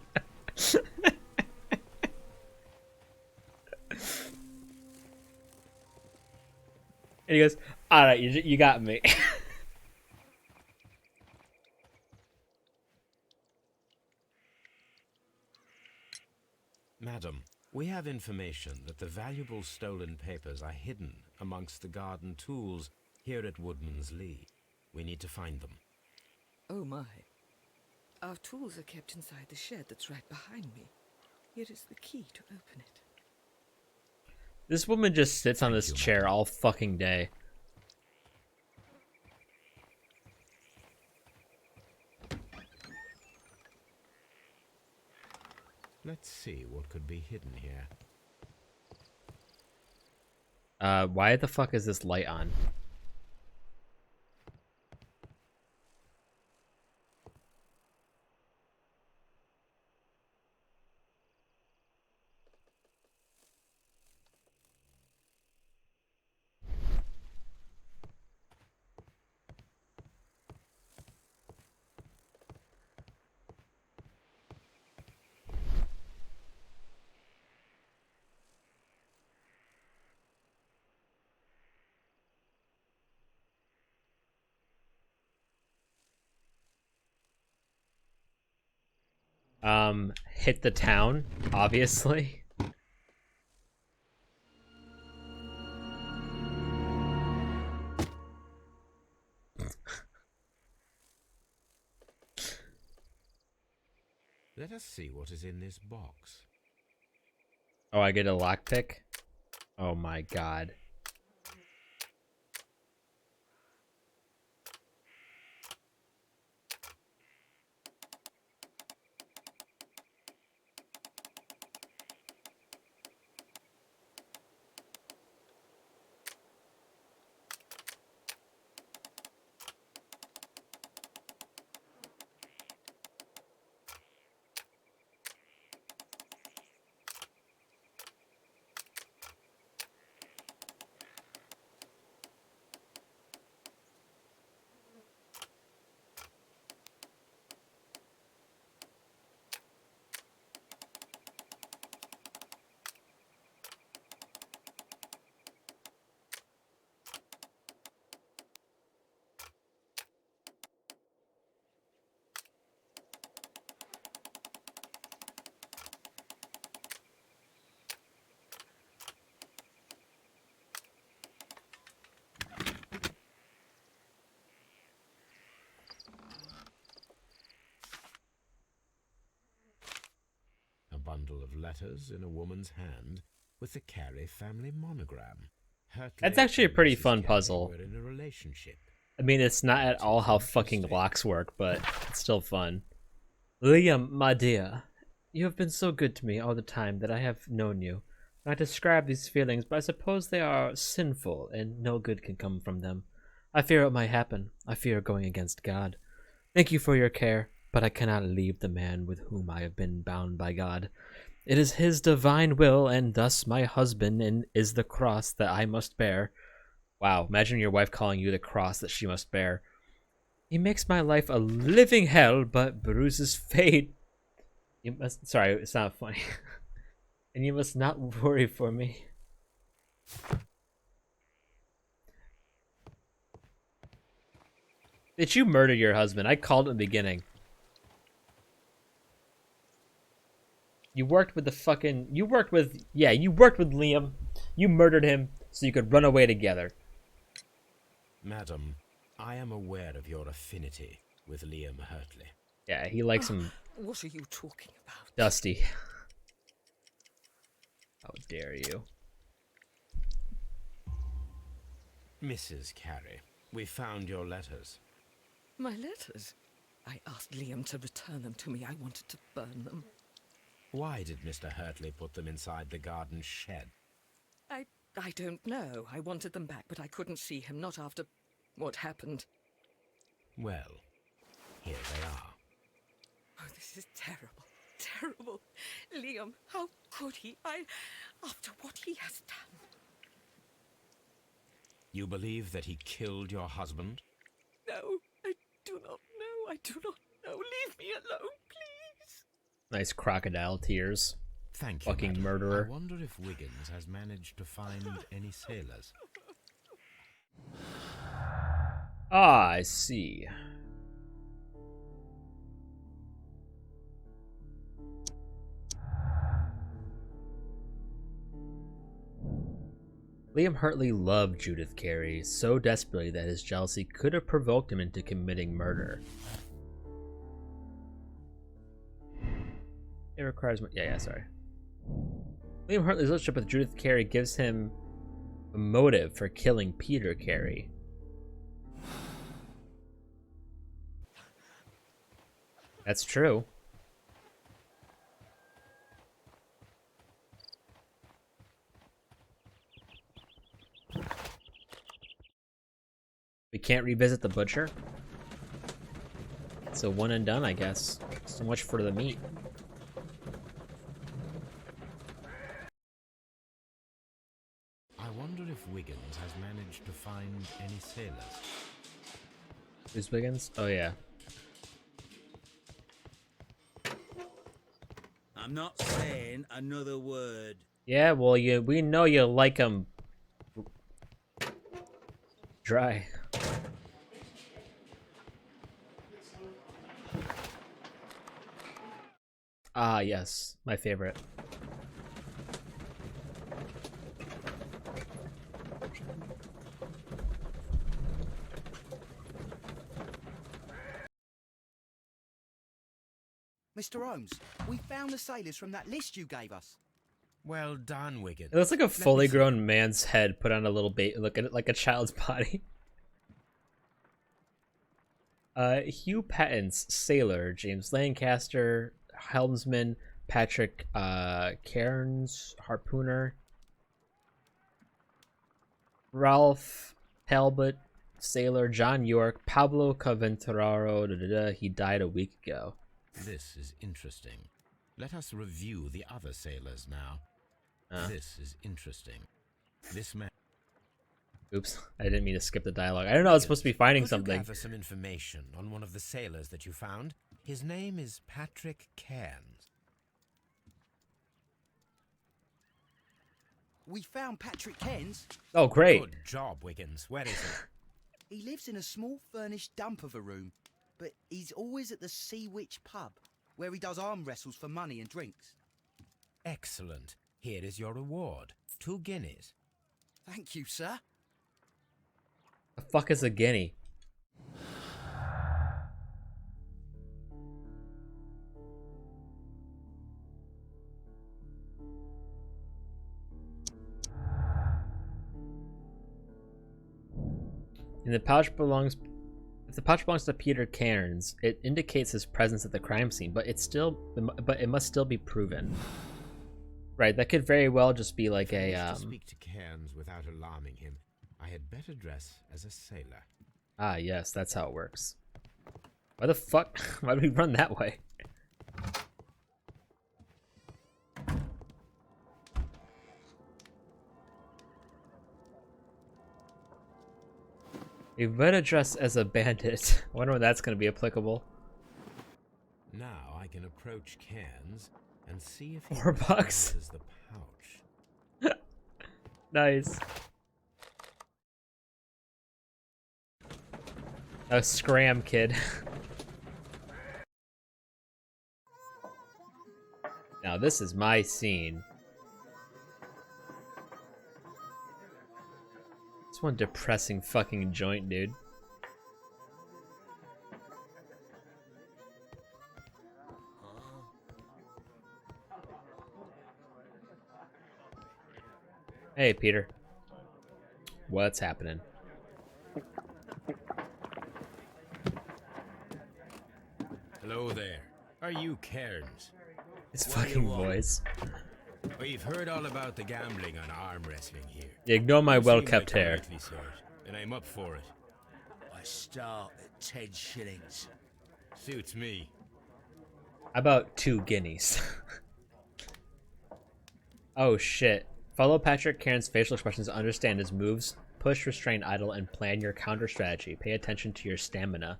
Speaker 1: And he goes, all right, you got me.
Speaker 3: Madam, we have information that the valuable stolen papers are hidden amongst the garden tools here at Woodman's Lee. We need to find them.
Speaker 5: Oh my. Our tools are kept inside the shed that's right behind me. Here is the key to open it.
Speaker 1: This woman just sits on this chair all fucking day.
Speaker 3: Let's see what could be hidden here.
Speaker 1: Why the fuck is this light on? Hit the town, obviously.
Speaker 3: Let us see what is in this box.
Speaker 1: Oh, I get a lockpick? Oh my god.
Speaker 3: A bundle of letters in a woman's hand with the Carey family monogram. Hertley
Speaker 1: That's actually a
Speaker 3: and
Speaker 1: pretty
Speaker 3: Mrs.
Speaker 1: fun
Speaker 3: Carey
Speaker 1: puzzle.
Speaker 3: were in a relationship.
Speaker 1: I mean, it's not at all how fucking locks work, but it's still fun. Liam, my dear, you have been so good to me all the time that I have known you. I describe these feelings, but I suppose they are sinful, and no good can come from them. I fear what might happen. I fear going against God. Thank you for your care, but I cannot leave the man with whom I have been bound by God. It is his divine will, and thus my husband and is the cross that I must bear. Wow, imagine your wife calling you the cross that she must bear. He makes my life a living hell, but bruises fate. You must. Sorry, it's not funny. And you must not worry for me. Did you murder your husband? I called in the beginning. You worked with the fucking. You worked with. Yeah, you worked with Liam. You murdered him so you could run away together.
Speaker 3: Madam, I am aware of your affinity with Liam Hertley.
Speaker 1: Yeah, he likes him.
Speaker 5: What are you talking about?
Speaker 1: Dusty. How dare you?
Speaker 3: Mrs. Carey, we found your letters.
Speaker 5: My letters? I asked Liam to return them to me. I wanted to burn them.
Speaker 3: Why did Mr. Hertley put them inside the garden shed?
Speaker 5: I don't know. I wanted them back, but I couldn't see him, not after what happened.
Speaker 3: Well, here they are.
Speaker 5: Oh, this is terrible. Terrible. Liam, how could he? After what he has done.
Speaker 3: You believe that he killed your husband?
Speaker 5: No, I do not know. I do not know. Leave me alone, please.
Speaker 1: Nice crocodile tears.
Speaker 3: Thank you,
Speaker 1: Fucking
Speaker 3: madam.
Speaker 1: murderer.
Speaker 3: I wonder if Wiggins has managed to find any sailors.
Speaker 1: Ah, I see. Liam Hartley loved Judith Carey so desperately that his jealousy could have provoked him into committing murder. It requires... Yeah, sorry. Liam Hartley's relationship with Judith Carey gives him a motive for killing Peter Carey. That's true. We can't revisit the butcher? It's a one and done, I guess. So much for the meat.
Speaker 3: I wonder if Wiggins has managed to find any sailors.
Speaker 1: Who's Wiggins? Oh, yeah.
Speaker 10: I'm not saying another word.
Speaker 1: Yeah, well, we know you like them dry. Ah, yes, my favorite.
Speaker 7: Mr. Holmes, we found the sailors from that list you gave us.
Speaker 3: Well done, Wiggins.
Speaker 1: It looks like a
Speaker 3: Let me
Speaker 1: fully
Speaker 3: see.
Speaker 1: grown man's head put on a little bait, look at it like a child's body. Hugh Patton's sailor, James Lancaster, helmsman, Patrick Cairns, harpooner, Ralph Talbot, sailor, John York, Pablo Caventararo, he died a week ago.
Speaker 3: This is interesting. Let us review the other sailors now. This is interesting. This man.
Speaker 1: Oops, I didn't mean to skip the dialogue. I don't know, I was supposed to be finding
Speaker 3: Could
Speaker 1: something.
Speaker 3: you gather some information on one of the sailors that you found? His name is Patrick Cairns.
Speaker 7: We found Patrick Cairns.
Speaker 1: Oh, great.
Speaker 3: Good job, Wiggins. Where is he?
Speaker 7: He lives in a small furnished dump of a room, but he's always at the Sea Witch pub, where he does arm wrestles for money and drinks.
Speaker 3: Excellent. Here is your reward. 2 guineas.
Speaker 7: Thank you, sir.
Speaker 1: The fuck is a guinea? And the pouch belongs. If the pouch belongs to Peter Cairns, it indicates his presence at the crime scene, but it must still be proven. Right, that could very well just be like
Speaker 3: If I
Speaker 1: a
Speaker 3: wish to speak to Cairns without alarming him, I had better dress as a sailor.
Speaker 1: Ah, yes, that's how it works. Why the fuck? Why do we run that way? You better dress as a bandit. I wonder when that's going to be applicable.
Speaker 3: Now I can approach Cairns and see if he
Speaker 1: $4.
Speaker 3: recognizes the pouch.
Speaker 1: Nice. A scram, kid. Now this is my scene. It's one depressing fucking joint, dude. Hey, Peter. What's happening?
Speaker 3: Hello there. Are you Cairns?
Speaker 1: His fucking voice.
Speaker 3: We've heard all about the gambling on arm wrestling here.
Speaker 1: You ignore my
Speaker 3: You seem
Speaker 1: well-kept
Speaker 3: like a
Speaker 1: hair.
Speaker 3: likely sort, and I'm up for it.
Speaker 10: I start at 10 shillings.
Speaker 3: Suits me.
Speaker 1: About 2 guineas. Oh shit. Follow Patrick Cairns' facial expressions to understand his moves, push, restrain, idle, and plan your counter strategy. Pay attention to your stamina.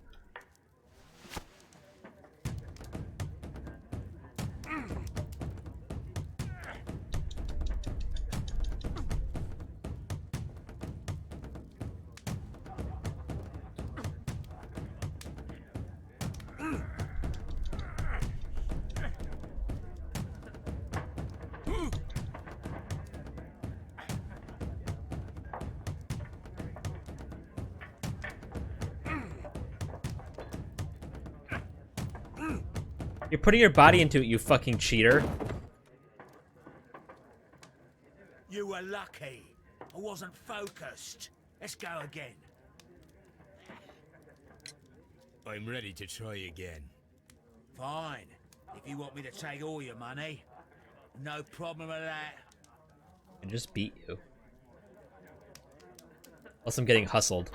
Speaker 1: You're putting your body into it, you fucking cheater.
Speaker 10: You were lucky. I wasn't focused. Let's go again.
Speaker 3: I'm ready to try again.
Speaker 10: Fine. If you want me to take all your money, no problem with that.
Speaker 1: I just beat you. Unless I'm getting hustled.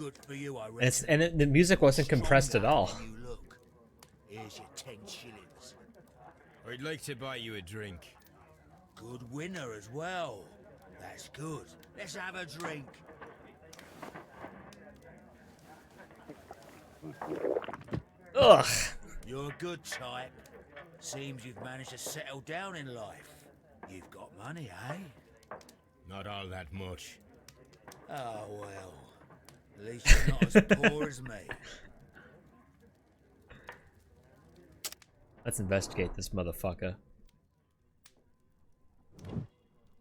Speaker 10: good for you, I reckon.
Speaker 1: The music wasn't compressed at all.
Speaker 10: Stronger than you look. Here's your 10 shillings.
Speaker 3: I'd like to buy you a drink.
Speaker 10: Good winner as well. That's good. Let's have a drink.
Speaker 1: Ugh.
Speaker 10: You're a good type. Seems you've managed to settle down in life. You've got money, eh?
Speaker 3: Not all that much.
Speaker 10: Oh, well. At least you're not as poor as me.
Speaker 1: Let's investigate this motherfucker.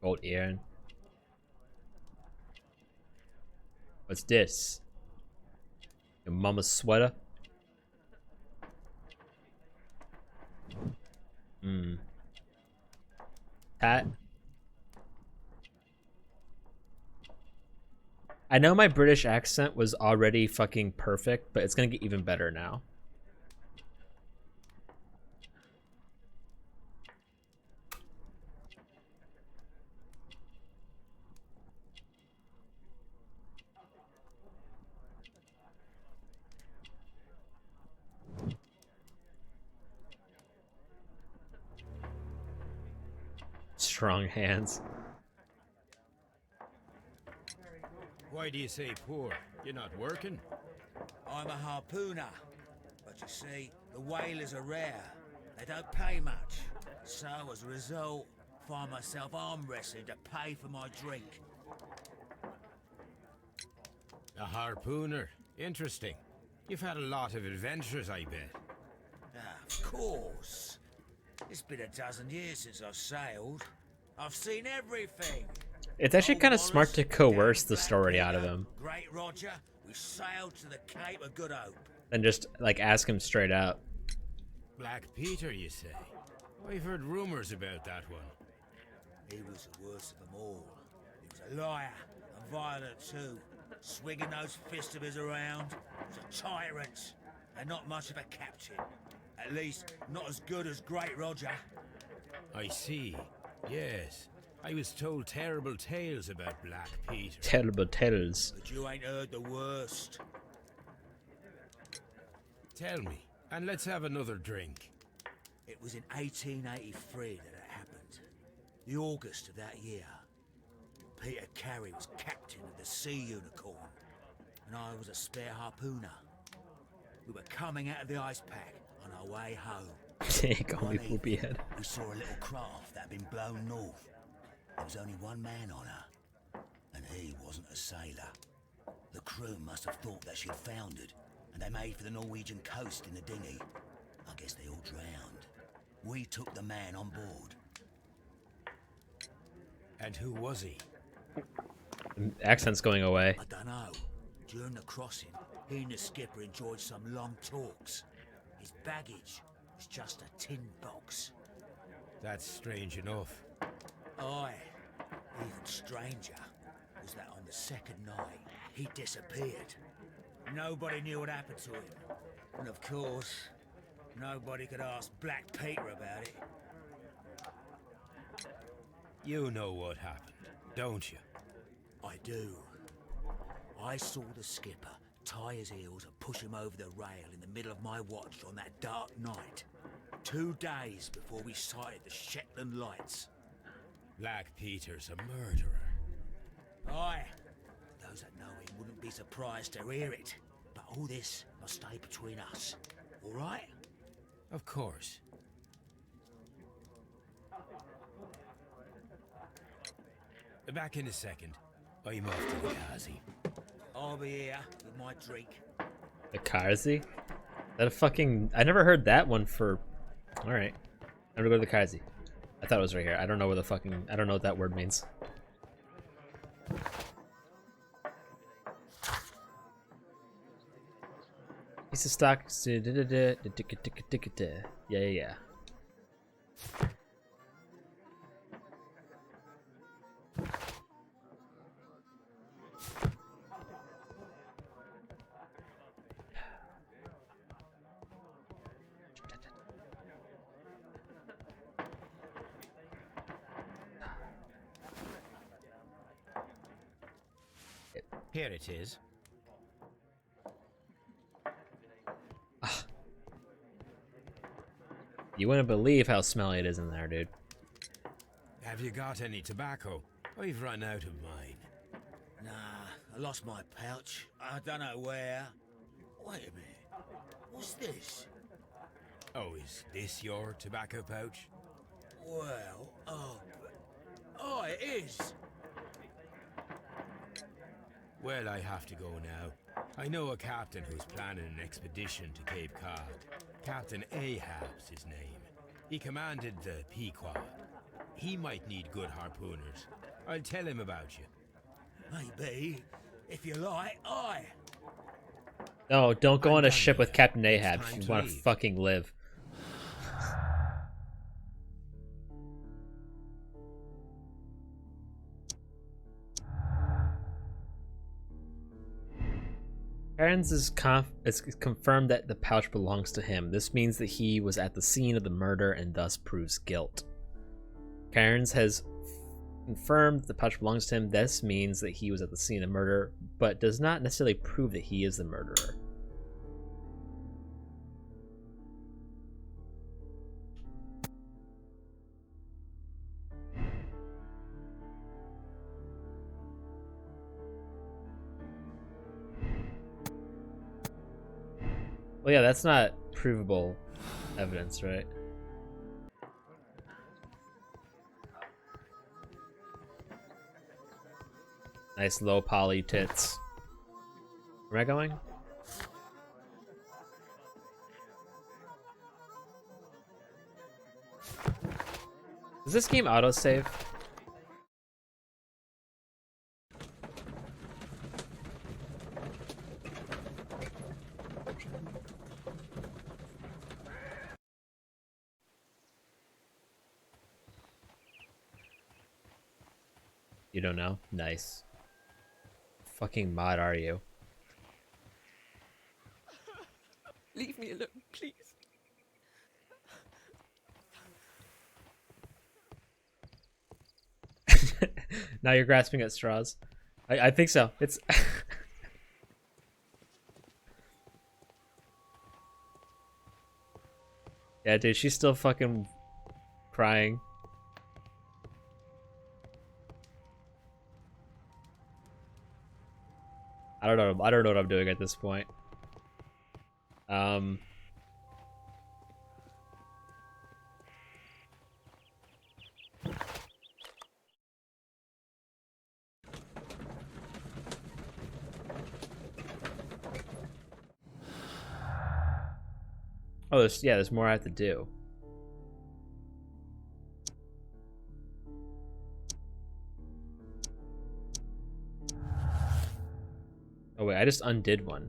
Speaker 1: Gold earring. What's this? Your mama's sweater? Hat. I know my British accent was already fucking perfect, but it's gonna get even better now. Strong hands.
Speaker 3: Why do you say poor? You're not working?
Speaker 10: I'm a harpooner. But you see, the whalers are rare. They don't pay much. So, as a result, find myself arm wrestling to pay for my drink.
Speaker 3: A harpooner. Interesting. You've had a lot of adventures, I bet.
Speaker 10: Of course. It's been a dozen years since I've sailed. I've seen everything.
Speaker 1: It's actually kind of smart to coerce the story out of him.
Speaker 10: Great Roger, we sailed to the Cape of Good Hope.
Speaker 1: And just, like, ask him straight out.
Speaker 3: Black Peter, you say? I've heard rumors about that one.
Speaker 10: He was the worst of them all. He was a liar, and violent too. Swinging those fists of his around. He was a tyrant, and not much of a captain. At least, not as good as Great Roger.
Speaker 3: I see. Yes. I was told terrible tales about Black Peter.
Speaker 1: Terrible tales.
Speaker 10: But you ain't heard the worst.
Speaker 3: Tell me, and let's have another drink.
Speaker 10: It was in 1883 that it happened. The August of that year. Peter Carey was captain of the Sea Unicorn, and I was a spare harpooner. We were coming out of the ice pack on our way home.
Speaker 1: Call me poopy head.
Speaker 10: We saw a little craft that had been blown north. There was only one man on her, and he wasn't a sailor. The crew must have thought that she'd foundered, and they made for the Norwegian coast in the dinghy. I guess they all drowned. We took the man on board.
Speaker 3: And who was he?
Speaker 1: Accent's going away.
Speaker 10: I don't know. During the crossing, he and the skipper enjoyed some long talks. His baggage was just a tin box.
Speaker 3: That's strange enough.
Speaker 10: Aye. Even stranger was that on the second night, he disappeared. Nobody knew what happened to him. And of course, nobody could ask Black Peter about it.
Speaker 3: You know what happened, don't you?
Speaker 10: I do. I saw the skipper tie his heels and push him over the rail in the middle of my watch on that dark night. 2 days before we sighted the Shetland lights.
Speaker 3: Black Peter's a murderer.
Speaker 10: Aye. Those that know him wouldn't be surprised to hear it. But all this must stay between us. All right?
Speaker 3: Of course. Back in a second. I'm off to the Kazi.
Speaker 10: I'll be here with my drink.
Speaker 1: The Kazi? That a fucking... I never heard that one for... Alright. I'm gonna go to the Kazi. I thought it was right here. I don't know where the fucking... I don't know what that word means. Piece of stock. Yeah.
Speaker 3: Here it is.
Speaker 1: You wouldn't believe how smelly it is in there, dude.
Speaker 3: Have you got any tobacco? I've run out of mine.
Speaker 10: Nah, I lost my pouch. I don't know where. Wait a minute. What's this?
Speaker 3: Oh, is this your tobacco pouch?
Speaker 10: Well, oh, it is.
Speaker 3: Well, I have to go now. I know a captain who's planning an expedition to Cape Cod. Captain Ahab's his name. He commanded the Pequod. He might need good harpooners. I'll tell him about you.
Speaker 10: Maybe. If you like, aye.
Speaker 1: No, don't go
Speaker 3: I'm
Speaker 1: on a
Speaker 3: done
Speaker 1: ship with
Speaker 3: here.
Speaker 1: Captain
Speaker 3: It's
Speaker 1: Ahab
Speaker 3: time
Speaker 1: if you
Speaker 3: to
Speaker 1: want to
Speaker 3: leave.
Speaker 1: fucking live. Cairns is confirmed that the pouch belongs to him. This means that he was at the scene of the murder and thus proves guilt. Cairns has confirmed the pouch belongs to him. This means that he was at the scene of murder, but does not necessarily prove that he is the murderer. Well, yeah, that's not provable evidence, right? Nice low poly tits. Where am I going? Does this game autosave? You don't know? Nice. Fucking mod are you?
Speaker 5: Leave me alone, please.
Speaker 1: Now you're grasping at straws. I think so. It's yeah, dude, she's still fucking crying. I don't know what I'm doing at this point. Oh, there's more I have to do. Oh wait, I just undid one.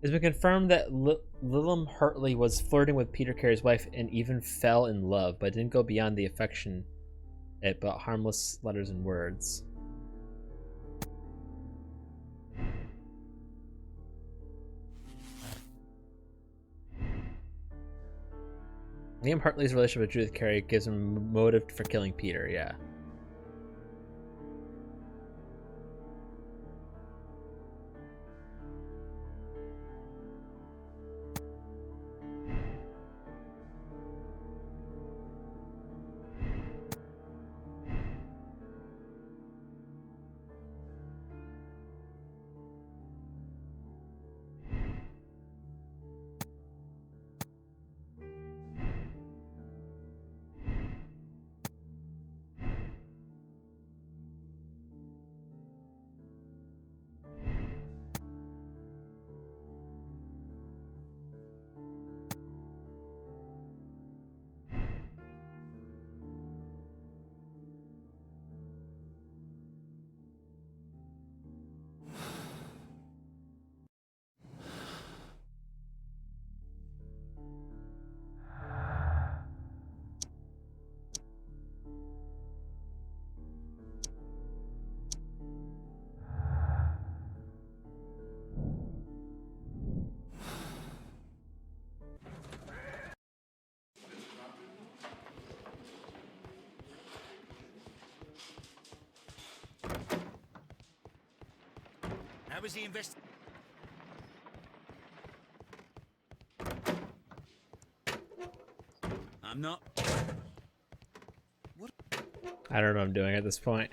Speaker 1: It's been confirmed that Lilliam Hartley was flirting with Peter Carey's wife and even fell in love, but didn't go beyond the affection, but harmless letters and words. Liam Hartley's relationship with Judith Carey gives him motive for killing Peter, yeah.
Speaker 4: How was the invest?
Speaker 10: I'm not.
Speaker 1: I don't know what I'm doing at this point.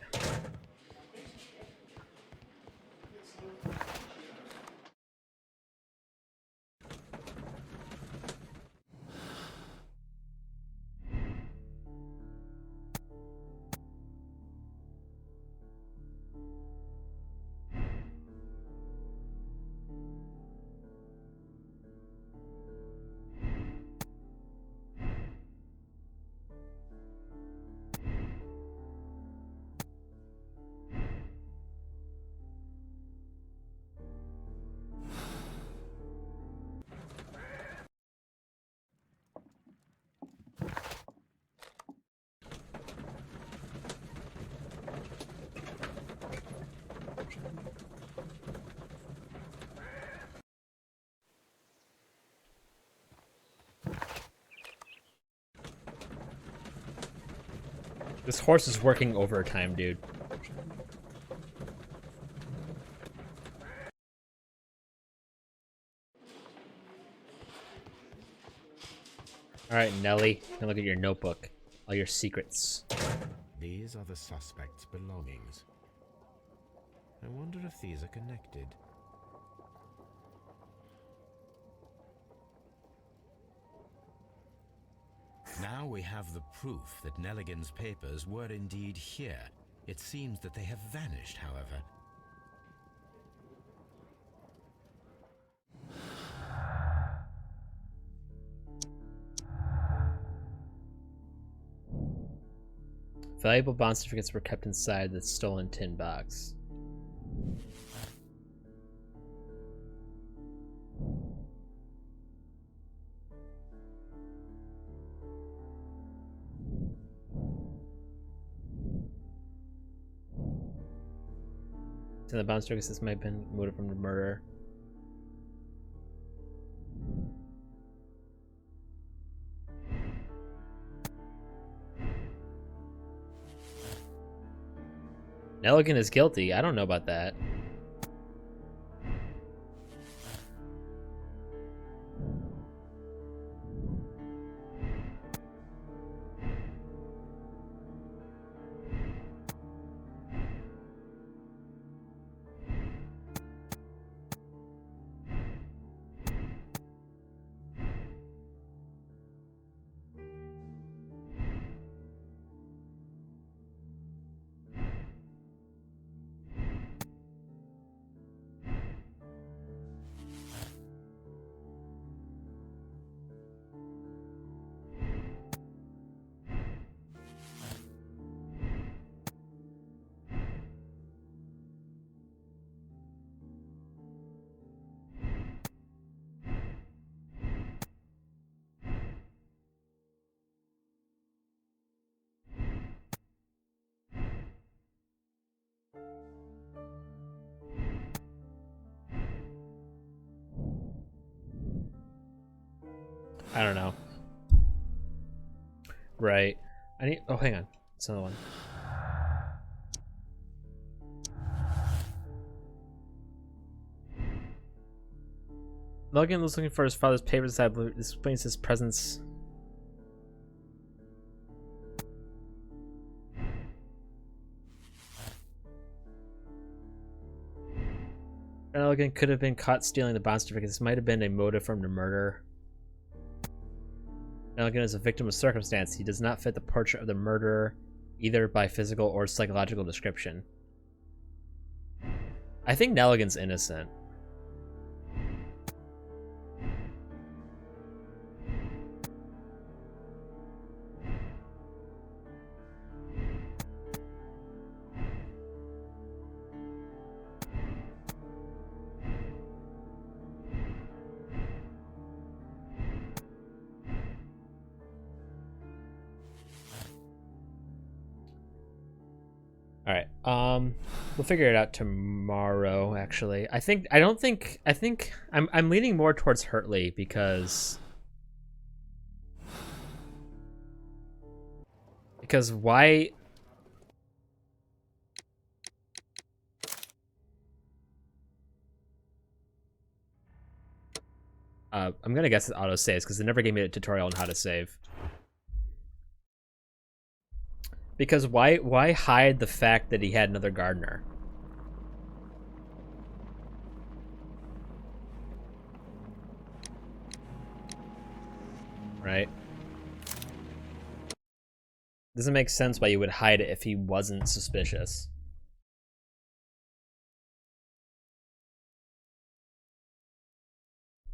Speaker 1: This horse is working overtime, dude. Alright, Nelly, now look at your notebook. All your secrets.
Speaker 3: These are the suspect's belongings. I wonder if these are connected. Now we have the proof that Nelligan's papers were indeed here. It seems that they have vanished, however.
Speaker 1: Valuable bond certificates were kept inside the stolen tin box. In the bond certificates, this might have been motive from the murder. Nelligan is guilty. I don't know about that. I don't know. Right. I need. Oh, hang on. It's another one. Logan was looking for his father's papers. That explains his presence. Logan could have been caught stealing the bond certificates. This might have been a motive from the murder. Nelligan is a victim of circumstance. He does not fit the portrait of the murderer, either by physical or psychological description. I think Nelligan's innocent. All right. We'll figure it out tomorrow. Actually, I think I'm leaning more towards Hurtley because why? I'm gonna guess it auto saves because they never gave me a tutorial on how to save. Because why hide the fact that he had another gardener? Right? Doesn't make sense why you would hide it if he wasn't suspicious.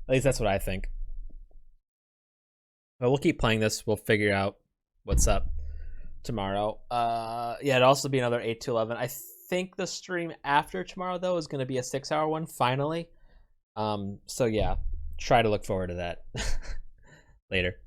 Speaker 1: At least that's what I think. But we'll keep playing this. We'll figure out what's up tomorrow. Yeah, it'll also be another 8 to 11. I think the stream after tomorrow, though, is going to be a 6-hour one, finally. So, yeah, try to look forward to that later.